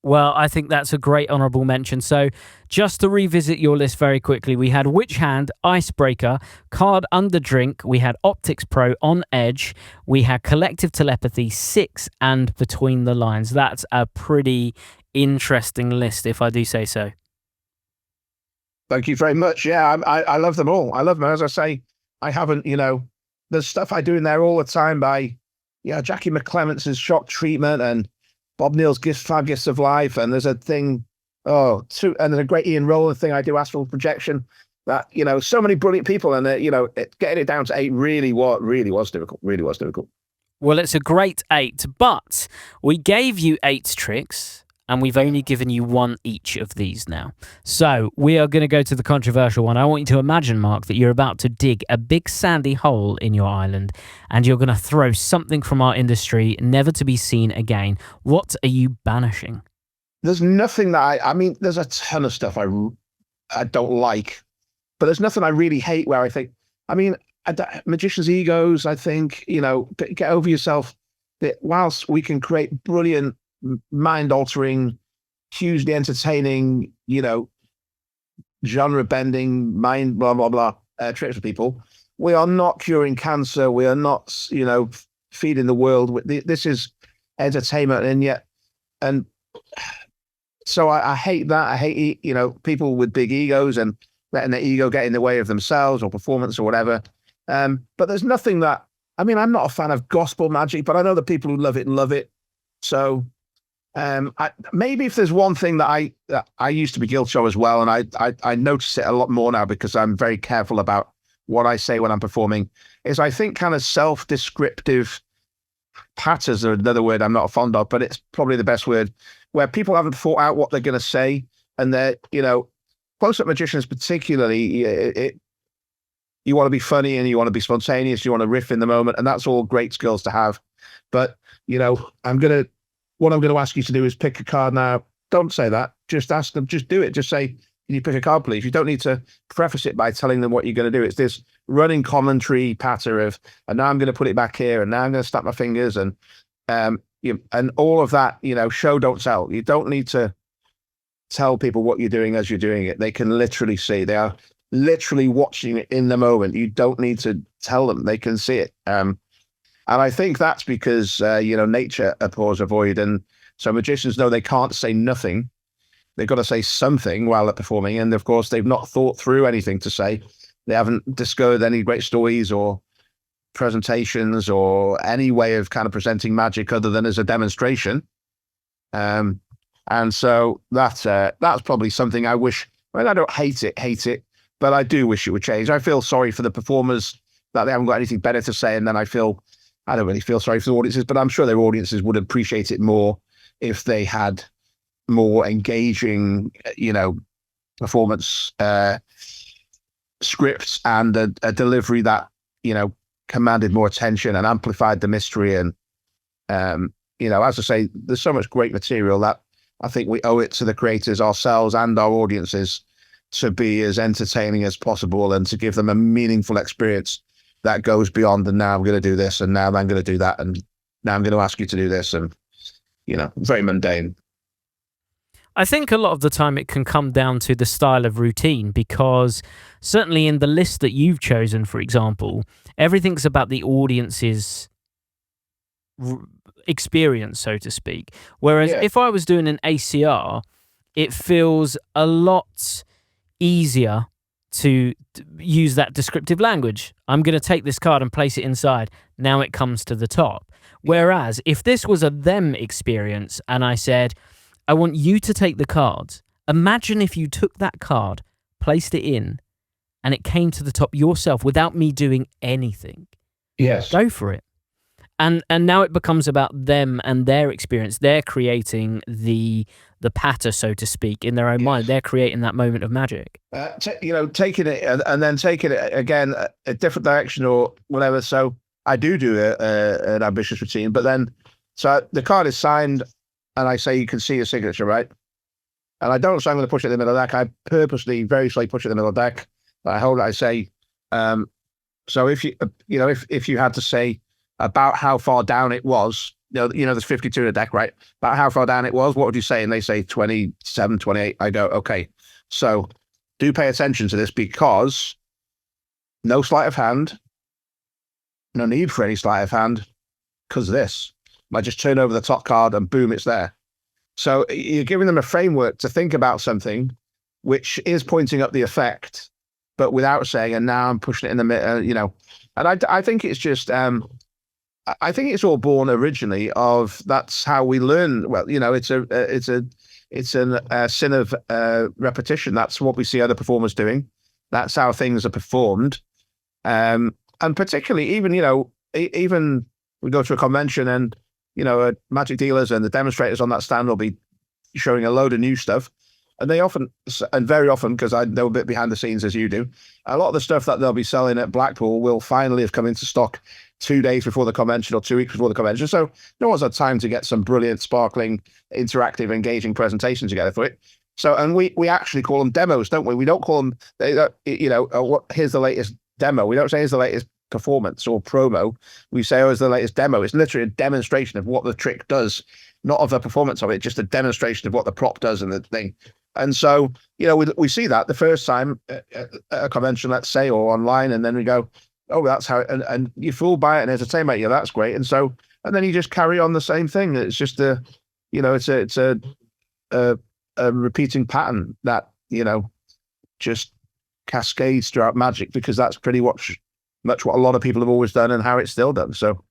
Well, I think that's a great honourable mention. So just to revisit your list very quickly, we had Witch Hand, Icebreaker, Card Under Drink, we had Optix Pro, On Edge, we had Collective Telepathy, Six, and Between the Lines. That's a pretty interesting list, if I do say so. Thank you very much. Yeah, I love them all. I love them. As I say, I haven't, there's stuff I do in there all the time by, Jackie McClemenson's Shock Treatment and Bob Neal's Five Gifts of Life. And there's a thing, and there's a great Ian Rowland thing I do, Astral Projection, that, so many brilliant people. And, getting it down to 8 really was difficult. Well, it's a great 8, but we gave you 8 tricks. and we've only given you one each of these now. So we are going to go to the controversial one. I want you to imagine, Mark, that you're about to dig a big sandy hole in your island, and you're going to throw something from our industry never to be seen again. What are you banishing? There's nothing that I mean, there's a ton of stuff I don't like, but there's nothing I really hate where I think, I mean, magicians' egos, I think, get over yourself. That whilst we can create brilliant, mind-altering, hugely entertaining, genre-bending, mind blah blah blah tricks for people, we are not curing cancer. We are not, feeding the world. This is entertainment, and so I hate that. I hate people with big egos and letting their ego get in the way of themselves or performance or whatever. But there's nothing that, I mean, I'm not a fan of gospel magic, but I know the people who love it. So maybe if there's one thing that I used to be guilty of as well, and I notice it a lot more now because I'm very careful about what I say when I'm performing, is I think kind of self-descriptive patterns are another word I'm not fond of, but it's probably the best word, where people haven't thought out what they're going to say, and they're, close-up magicians particularly, you want to be funny and you want to be spontaneous, you want to riff in the moment, and that's all great skills to have. But, what I'm going to ask you to do is pick a card now. Don't say that. Just ask them, just do it. Just say, can you pick a card, please? You don't need to preface it by telling them what you're going to do. It's this running commentary patter of, and now I'm going to put it back here, and now I'm going to snap my fingers, and all of that, show, don't tell. You don't need to tell people what you're doing as you're doing it. They can literally see. They are literally watching it in the moment. You don't need to tell them. They can see it. And I think that's because, nature abhors a void. And so magicians know they can't say nothing. They've got to say something while they're performing. And of course, they've not thought through anything to say. They haven't discovered any great stories or presentations or any way of kind of presenting magic other than as a demonstration. And so that's probably something I wish, I don't hate it, but I do wish it would change. I feel sorry for the performers that they haven't got anything better to say. And then I don't really feel sorry for the audiences, but I'm sure their audiences would appreciate it more if they had more engaging, performance scripts and a delivery that, commanded more attention and amplified the mystery. And, as I say, there's so much great material that I think we owe it to the creators, ourselves and our audiences, to be as entertaining as possible and to give them a meaningful experience that goes beyond, and now I'm going to do this, and now I'm going to do that, and now I'm going to ask you to do this, and, very mundane. I think a lot of the time it can come down to the style of routine, because certainly in the list that you've chosen, for example, everything's about the audience's experience, so to speak. Whereas if I was doing an ACR, it feels a lot easier to use that descriptive language. I'm going to take this card and place it inside. Now it comes to the top. Whereas if this was a them experience and I said, I want you to take the cards. Imagine if you took that card, placed it in, and it came to the top yourself without me doing anything. Yes. Go for it. And now it becomes about them and their experience. They're creating the patter, so to speak, in their own mind. They're creating that moment of magic. Taking it and then taking it again a different direction or whatever. So I do an ambitious routine, but then so the card is signed, and I say you can see your signature, right? And I don't say I'm going to push it in the middle of the deck. I purposely very slowly push it in the middle of the deck. I hold it. I say, so if if you had to say about how far down it was, there's 52 in the deck, right? About how far down it was, what would you say? And they say 27, 28. I go, okay. So do pay attention to this, because no sleight of hand, no need for any sleight of hand, because this. I just turn over the top card and boom, it's there. So you're giving them a framework to think about something which is pointing up the effect, but without saying, and now I'm pushing it in the middle, And I think it's just, I think it's all born originally of, that's how we learn. Well, it's a sin of repetition. That's what we see other performers doing. That's how things are performed. And particularly even, even we go to a convention and, magic dealers and the demonstrators on that stand will be showing a load of new stuff. And they often, and very often, because I know a bit behind the scenes as you do, a lot of the stuff that they'll be selling at Blackpool will finally have come into stock 2 days before the convention or 2 weeks before the convention. So no one's had time to get some brilliant, sparkling, interactive, engaging presentation together for it. So, and we actually call them demos, don't we? We don't call them, here's the latest demo. We don't say here's the latest performance or promo. We say, oh, it's the latest demo. It's literally a demonstration of what the trick does, not of the performance of it, just a demonstration of what the prop does and the thing. And so, we see that the first time at a convention, let's say, or online, and then we go, oh, that's how, and you're fooled by it and entertainment. Yeah, that's great. And so, and then you just carry on the same thing. It's just it's a repeating pattern that, just cascades throughout Magic, because that's pretty much what a lot of people have always done and how it's still done. So,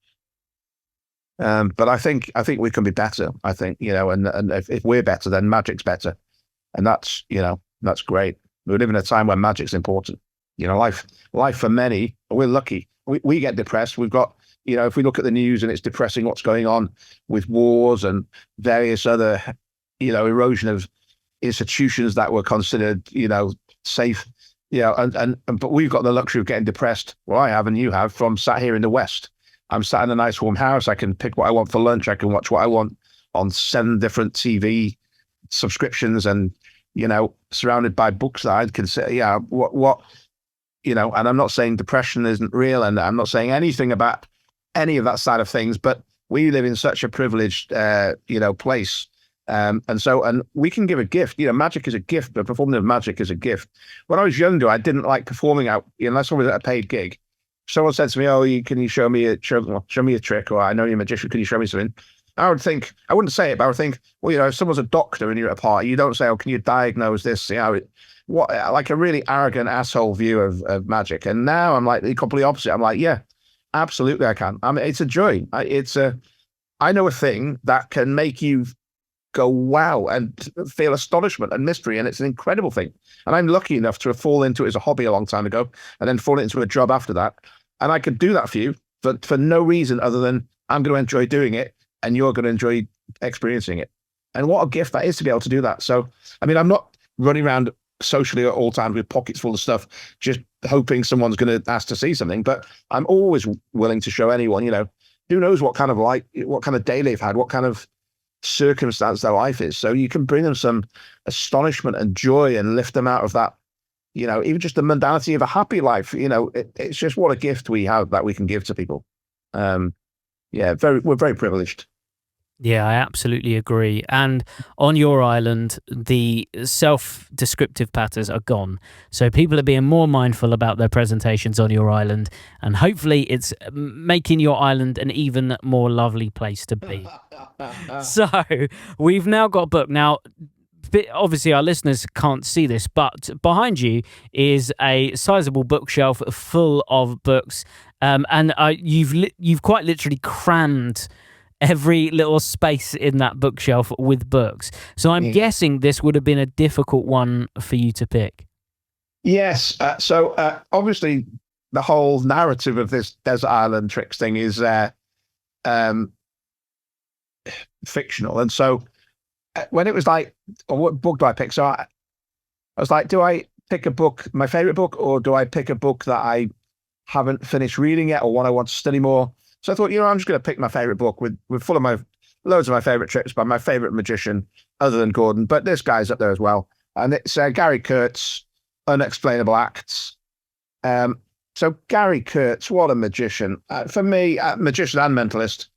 but I think we can be better. I think, and if we're better, then Magic's better. And that's great. We live in a time when Magic's important. Life for many, we're lucky. We get depressed. We've got, if we look at the news and it's depressing what's going on with wars and various other, erosion of institutions that were considered, safe, but we've got the luxury of getting depressed. Well, I have, and you have, from sat here in the West. I'm sat in a nice warm house. I can pick what I want for lunch. I can watch what I want on 7 different TV subscriptions, and surrounded by books that I'd consider, and I'm not saying depression isn't real, and I'm not saying anything about any of that side of things, but we live in such a privileged place, and we can give a gift. Magic is a gift, but performing of magic is a gift. When I was younger, I didn't like performing out unless I was at a paid gig. Someone said to me, oh, can you show me a trick, or I know you're a magician, can you show me something? I wouldn't say it, but I would think, well, if someone's a doctor and you're at a party, you don't say, oh, can you diagnose this? Like a really arrogant asshole view of magic. And now I'm like the complete opposite. I'm like, yeah, absolutely I can. I mean, it's a joy. I know a thing that can make you go, wow, and feel astonishment and mystery. And it's an incredible thing. And I'm lucky enough to have fallen into it as a hobby a long time ago, and then fallen into a job after that. And I could do that for you for no reason other than I'm going to enjoy doing it, and you're going to enjoy experiencing it. And what a gift that is to be able to do that. So, I mean, I'm not running around socially at all times with pockets full of stuff, just hoping someone's going to ask to see something. But I'm always willing to show anyone, who knows what kind of day they've had, what kind of circumstance their life is. So you can bring them some astonishment and joy and lift them out of that, even just the mundanity of a happy life. It's just what a gift we have that we can give to people. We're very privileged. Yeah, I absolutely agree. And on your island, the self-descriptive patterns are gone. So people are being more mindful about their presentations on your island, and hopefully it's making your island an even more lovely place to be. So we've now got a book. Now, obviously our listeners can't see this, but behind you is a sizable bookshelf full of books. And you've quite literally crammed every little space in that bookshelf with books. So I'm guessing this would have been a difficult one for you to pick. Yes. So obviously the whole narrative of this Desert Island Tricks thing is fictional. And so when it was like, what book do I pick? So I was like, do I pick a book, my favorite book, or do I pick a book that I haven't finished reading yet or one I want to study more? So I thought, I'm just going to pick my favorite book with full of loads of my favorite tricks by my favorite magician other than Gordon, but this guy's up there as well. And it's Gary Kurtz, Unexplainable Acts. So Gary Kurtz, what a magician. For me, magician and mentalist.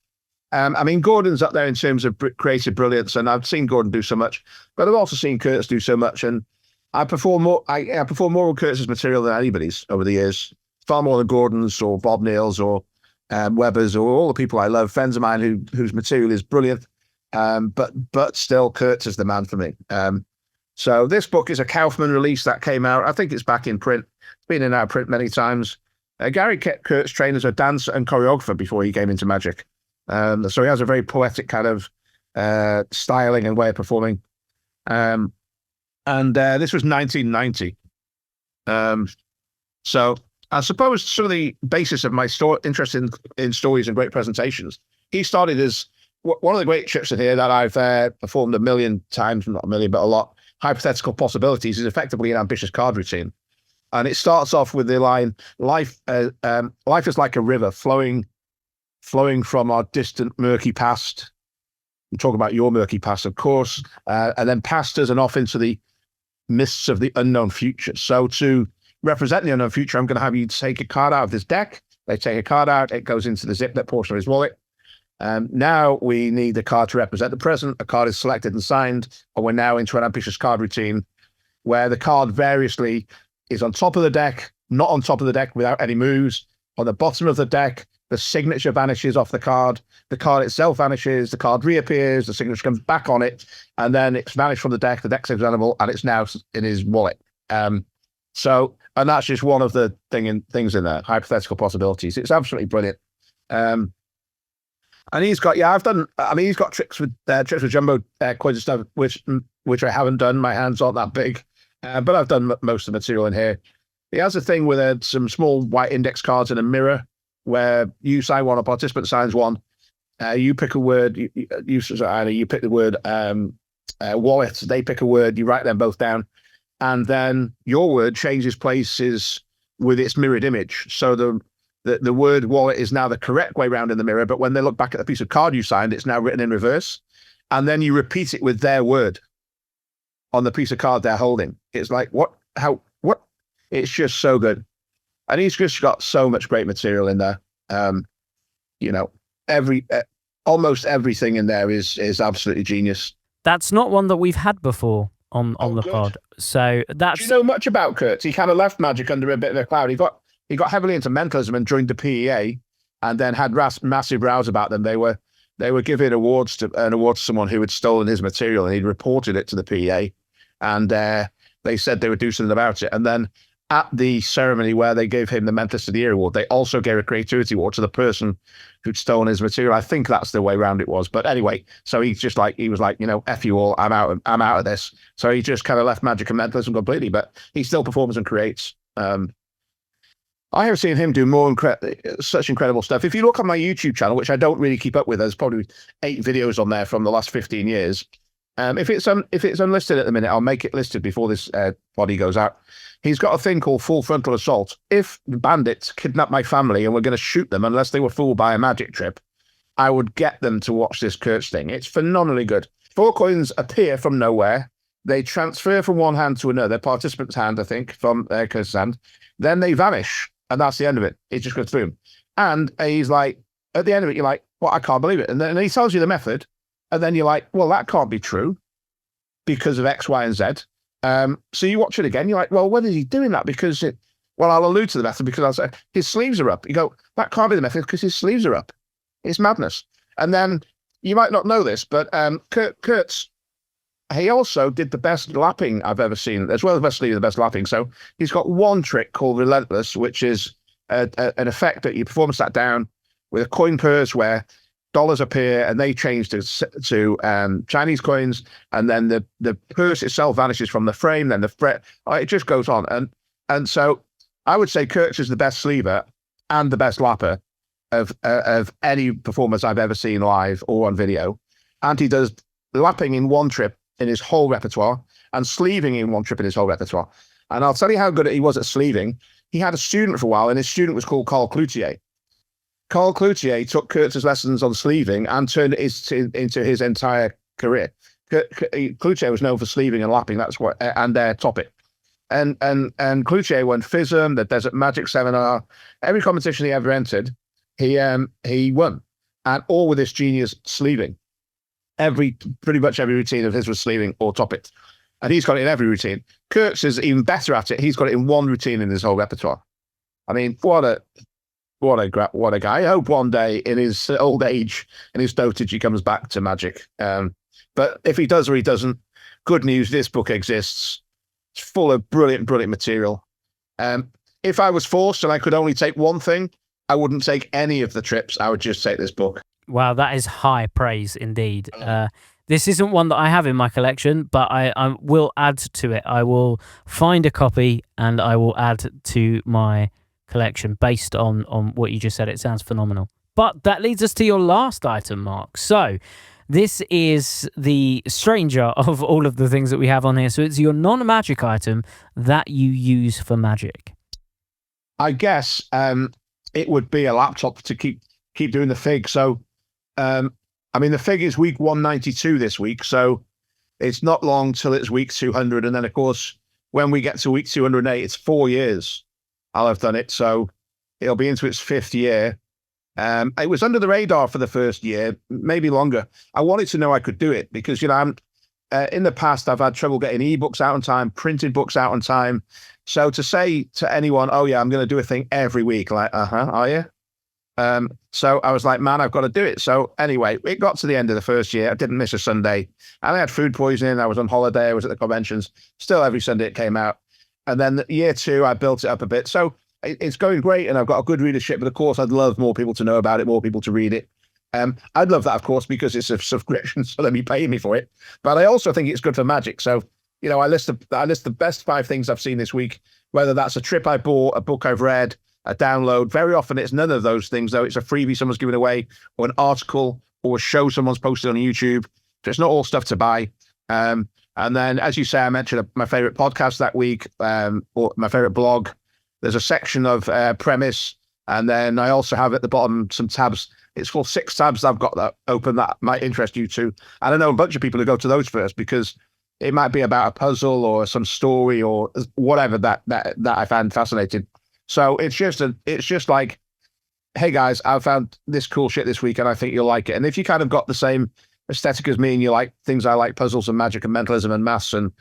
I mean, Gordon's up there in terms of creative brilliance, and I've seen Gordon do so much, but I've also seen Kurtz do so much. And I perform more of Kurtz's material than anybody's over the years, far more than Gordon's or Bob Neal's or Weber's or all the people I love, friends of mine whose material is brilliant, but still Kurtz is the man for me. So this book is a Kaufman release that came out. I think it's back in print. It's been in and out of print many times. Gary Kurtz trained as a dancer and choreographer before he came into magic. So he has a very poetic kind of styling and way of performing. And this was 1990. So I suppose some of the basis of my interest in stories and great presentations, he started as one of the great tricks in here that I've performed a million times, not a million, but a lot, hypothetical possibilities, is effectively an ambitious card routine. And it starts off with the line, life is like a river flowing from our distant murky past. I'm talking about your murky past, of course, and then past us and off into the mists of the unknown future. So to represent the unknown future, I'm going to have you take a card out of this deck. They take a card out, it goes into the zip portion of his wallet. Now we need a card to represent the present. A card is selected and signed, and we're now into an ambitious card routine where the card variously is on top of the deck, not on top of the deck without any moves. On the bottom of the deck, the signature vanishes off the card itself vanishes, the card reappears, the signature comes back on it, and then it's vanished from the deck's examinable, and it's now in his wallet. And that's just one of the things in there, hypothetical possibilities. It's absolutely brilliant. And he's got, he's got tricks with jumbo coins and stuff, which I haven't done. My hands aren't that big, but I've done most of the material in here. He has a thing with some small white index cards in a mirror where you sign one, a participant signs one. You pick a word, you pick the word wallet, they pick a word, you write them both down, and then your word changes places with its mirrored image. So the word wallet is now the correct way round in the mirror, but when they look back at the piece of card you signed, it's now written in reverse. And then you repeat it with their word on the piece of card they're holding. It's like, what? It's just so good. And he's just got so much great material in there. Almost everything in there is absolutely genius. That's not one that we've had before on the good. pod. So that's... Do you know much about Kurt? He kind of left Magic under a bit of a cloud. He got heavily into mentalism and joined the PEA, and then had massive rows about them. They were giving an award to someone who had stolen his material, and he'd reported it to the PEA, and they said they would do something about it. And then at the ceremony where they gave him the Mentalist of the Year award, they also gave a creativity award to the person who'd stolen his material. I think that's the way around it was. But anyway, so he was like, F you all, I'm out of this. So he just kind of left Magic and mentalism completely, but he still performs and creates. I have seen him do such incredible stuff. If you look on my YouTube channel, which I don't really keep up with, there's probably 8 videos on there from the last 15 years. If it's unlisted at the minute, I'll make it listed before this body goes out. He's got a thing called Full Frontal Assault. If bandits kidnapped my family and were going to shoot them unless they were fooled by a magic trip, I would get them to watch this Kurtz thing. It's phenomenally good. 4 coins appear from nowhere. They transfer from one hand to another, participant's hand, I think, from Kurtz's hand. Then they vanish, and that's the end of it. It just goes through him. And he's like, at the end of it, you're like, well, I can't believe it. And then he tells you the method, and then you're like, well, that can't be true because of X, Y, and Z. So you watch it again, you're like, well, when is he doing that? Because I'll allude to the method because I'll say his sleeves are up. You go, that can't be the method because his sleeves are up. It's madness. And then you might not know this, but Kurtz, he also did the best lapping I've ever seen, as well as best sleeve, the best lapping. So he's got one trick called Relentless, which is an effect that you perform sat down with a coin purse where dollars appear and they change to Chinese coins, and then the purse itself vanishes from the frame, then the fret, it just goes on. And so I would say Kurtz is the best sleever and the best lapper of any performers I've ever seen live or on video. And he does lapping in one trip in his whole repertoire and sleeving in one trip in his whole repertoire. And I'll tell you how good he was at sleeving. He had a student for a while, and his student was called Carl Cloutier. Carl Cloutier took Kurtz's lessons on sleeving and turned it into his entire career. Cloutier was known for sleeving and lapping. That's what, and their topic. And Cloutier won FISM, the Desert Magic Seminar, every competition he ever entered, he won, and all with this genius sleeving. Pretty much every routine of his was sleeving or topic, and he's got it in every routine. Kurtz is even better at it. He's got it in one routine in his whole repertoire. I mean, what a guy. I hope one day in his old age, in his dotage, he comes back to Magic. But if he does or he doesn't, good news, this book exists. It's full of brilliant material. If I was forced and I could only take one thing, I wouldn't take any of the trips. I would just take this book. Wow, that is high praise indeed. This isn't one that I have in my collection, but I will add to it. I will find a copy and I will add to my collection based on what you just said. It sounds phenomenal. But that leads us to your last item, Mark. So this is the stranger of all of the things that we have on here. So it's your non-magic item that you use for magic. I guess it would be a laptop to keep doing the fig. So, I mean, the fig is week 192 this week, so it's not long till it's week 200. And then, of course, when we get to week 208, it's 4 years I'll have done it. So it'll be into its 5th year. It was under the radar for the first year, maybe longer. I wanted to know I could do it because, you know, I'm in the past, I've had trouble getting ebooks out on time, printed books out on time. So to say to anyone, oh, yeah, I'm going to do a thing every week, like, are you? So I was like, man, I've got to do it. So anyway, it got to the end of the first year. I didn't miss a Sunday. And I had food poisoning. I was on holiday. I was at the conventions. Still, every Sunday it came out. And then year 2, I built it up a bit. So it's going great. And I've got a good readership. But of course, I'd love more people to know about it, more people to read it. I'd love that, of course, because it's a subscription. So they'll be paying me for it. But I also think it's good for magic. So, you know, I list the best 5 things I've seen this week, whether that's a trip I bought, a book I've read, a download. Very often it's none of those things, though. It's a freebie someone's giving away, or an article, or a show someone's posted on YouTube. So it's not all stuff to buy. And then, as you say, I mentioned my favorite podcast that week, or my favorite blog. There's a section of premise, and then I also have at the bottom some tabs. It's called 6 tabs I've got that open that might interest you too. And I know a bunch of people who go to those first because it might be about a puzzle or some story or whatever that I find fascinating. So it's just like, hey guys, I found this cool shit this week and I think you'll like it. And if you kind of got the same aesthetic as me and you like things I like, puzzles and magic and mentalism and maths and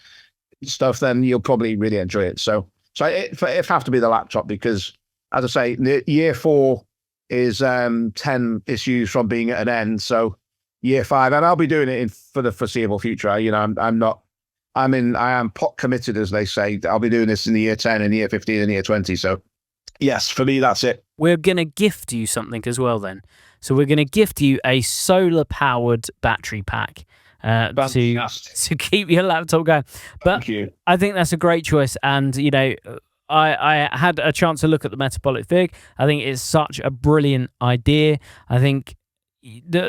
stuff, then you'll probably really enjoy it. So it have to be the laptop because, as I say, year 4 is 10 issues from being at an end. So year 5, and I'll be doing it for the foreseeable future. You know, I am pot committed, as they say. I'll be doing this in the year 10 and year 15 and year 20. So yes, for me, that's it. We're going to gift you something as well then. So we're going to gift you a solar-powered battery pack to keep your laptop going. But Thank you. I think that's a great choice. And, you know, I had a chance to look at the Metabolic Fig. I think it's such a brilliant idea. I think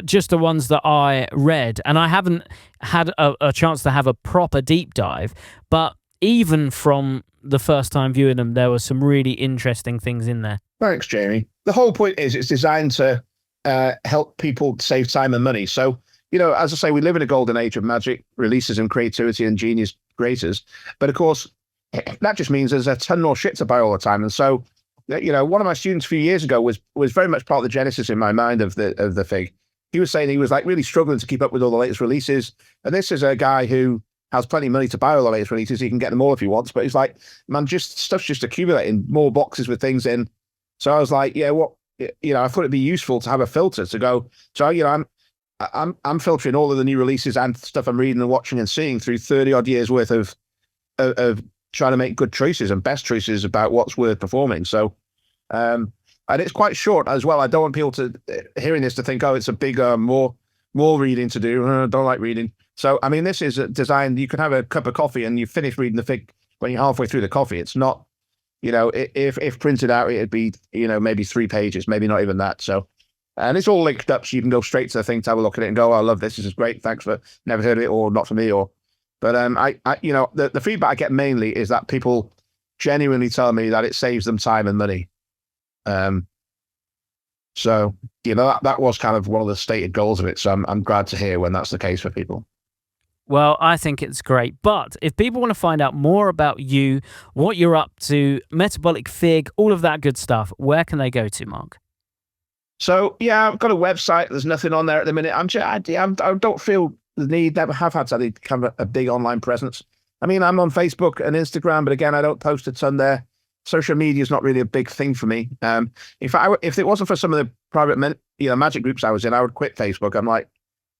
just the ones that I read, and I haven't had a chance to have a proper deep dive, but even from the first time viewing them, there were some really interesting things in there. Thanks, Jamie. The whole point is it's designed to help people save time and money. So, you know, as I say, we live in a golden age of magic releases and creativity and genius creators. But of course, that just means there's a ton more shit to buy all the time. And so, you know, one of my students a few years ago was very much part of the genesis in my mind of the Fig. He was saying he was like really struggling to keep up with all the latest releases. And this is a guy who has plenty of money to buy all the latest releases. He can get them all if he wants. But he's like, man, stuff's just accumulating, more boxes with things in. So I was like, yeah, you know, I thought it'd be useful to have a filter to go. So, you know, I'm filtering all of the new releases and stuff I'm reading and watching and seeing through 30 odd years worth of trying to make good choices and best choices about what's worth performing. So, and it's quite short as well. I don't want people to hearing this to think, oh, it's a bigger, more reading to do. I don't like reading. So, I mean, this is designed, you can have a cup of coffee and you finish reading the Fig when you're halfway through the coffee. It's not, you know, if printed out, it'd be, you know, maybe 3 pages, maybe not even that. So, and it's all linked up, so you can go straight to the thing to have a look at it and go, oh, I love this. This is great. Thanks for never heard of it or not for me. But I you know, the feedback I get mainly is that people genuinely tell me that it saves them time and money. So, you know, that was kind of one of the stated goals of it. So I'm glad to hear when that's the case for people. Well, I think it's great. But if people want to find out more about you, what you're up to, Metabolic Fig, all of that good stuff, where can they go to, Mark? So, yeah, I've got a website. There's nothing on there at the minute. I don't feel the need, never have had to kind of a big online presence. I mean, I'm on Facebook and Instagram, but again, I don't post a ton there. Social media is not really a big thing for me. If it wasn't for some of the private magic groups I was in, I would quit Facebook. I'm like,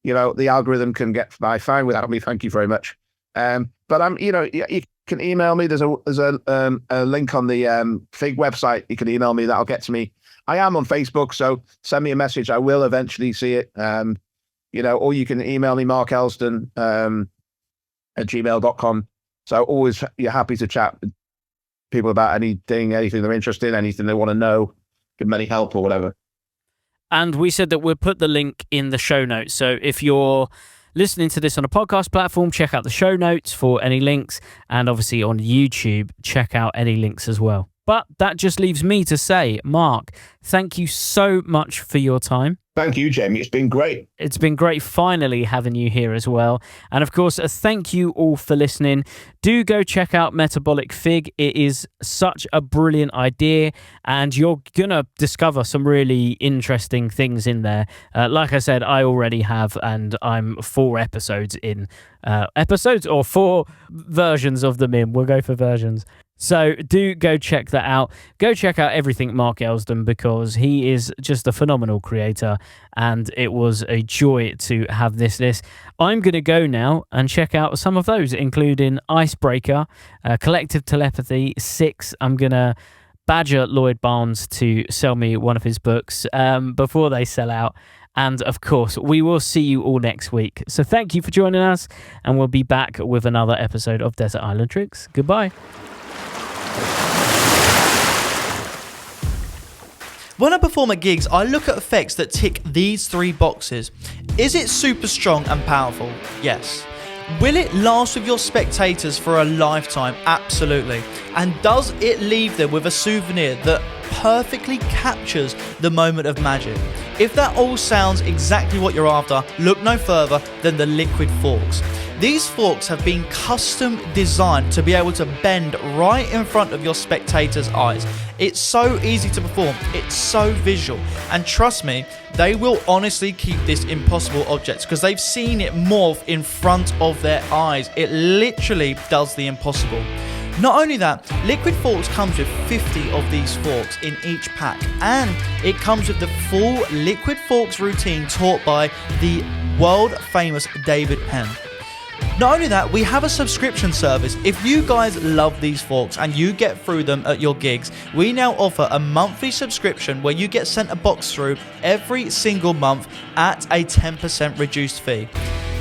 you know, the algorithm can get by fine without me. Thank you very much. But I'm, you know, you can email me. There's a link on the Fig website. You can email me. That'll get to me. I am on Facebook, so send me a message. I will eventually see it. You know, or you can email me, Mark Elsdon, at gmail.com. So always, you're happy to chat with people about anything they're interested in, anything they want to know, give them any help or whatever. And we said that we'll put the link in the show notes. So if you're listening to this on a podcast platform, check out the show notes for any links. And obviously on YouTube, check out any links as well. But that just leaves me to say, Mark, thank you so much for your time. Thank you, Jamie. It's been great. It's been great finally having you here as well. And of course, thank you all for listening. Do go check out Metabolic Fig. It is such a brilliant idea, and you're going to discover some really interesting things in there. Like I said, I already have, and I'm 4 episodes in. Episodes or 4 versions of them in. We'll go for versions. So do go check that out. Go check out everything Mark Elsdon, because he is just a phenomenal creator, and it was a joy to have this list. I'm going to go now and check out some of those, including Icebreaker, Collective Telepathy, 6. I'm going to badger Lloyd Barnes to sell me one of his books before they sell out. And of course, we will see you all next week. So thank you for joining us, and we'll be back with another episode of Desert Island Tricks. Goodbye. When I perform at gigs, I look at effects that tick these 3 boxes. Is it super strong and powerful? Yes. Will it last with your spectators for a lifetime? Absolutely. And does it leave them with a souvenir that perfectly captures the moment of magic? If that all sounds exactly what you're after, look no further than the liquid forks. These forks have been custom designed to be able to bend right in front of your spectators' eyes. It's so easy to perform, it's so visual, and trust me, they will honestly keep this impossible object because they've seen it morph in front of their eyes. It literally does the impossible. Not only that, Liquid Forks comes with 50 of these forks in each pack, and it comes with the full Liquid Forks routine taught by the world famous David Penn. Not only that, we have a subscription service. If you guys love these forks and you get through them at your gigs, we now offer a monthly subscription where you get sent a box through every single month at a 10% reduced fee.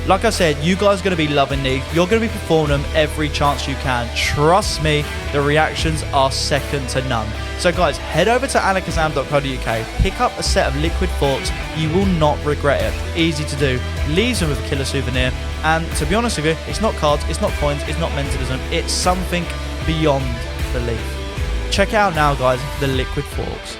Like I said, you guys are going to be loving these. You're going to be performing them every chance you can. Trust me, the reactions are second to none. So guys, head over to alakazam.co.uk, pick up a set of liquid forks. You will not regret it. Easy to do. Leaves them with a killer souvenir. And to be honest with you, it's not cards, it's not coins, it's not mentalism. It's something beyond belief. Check it out now, guys, the liquid forks.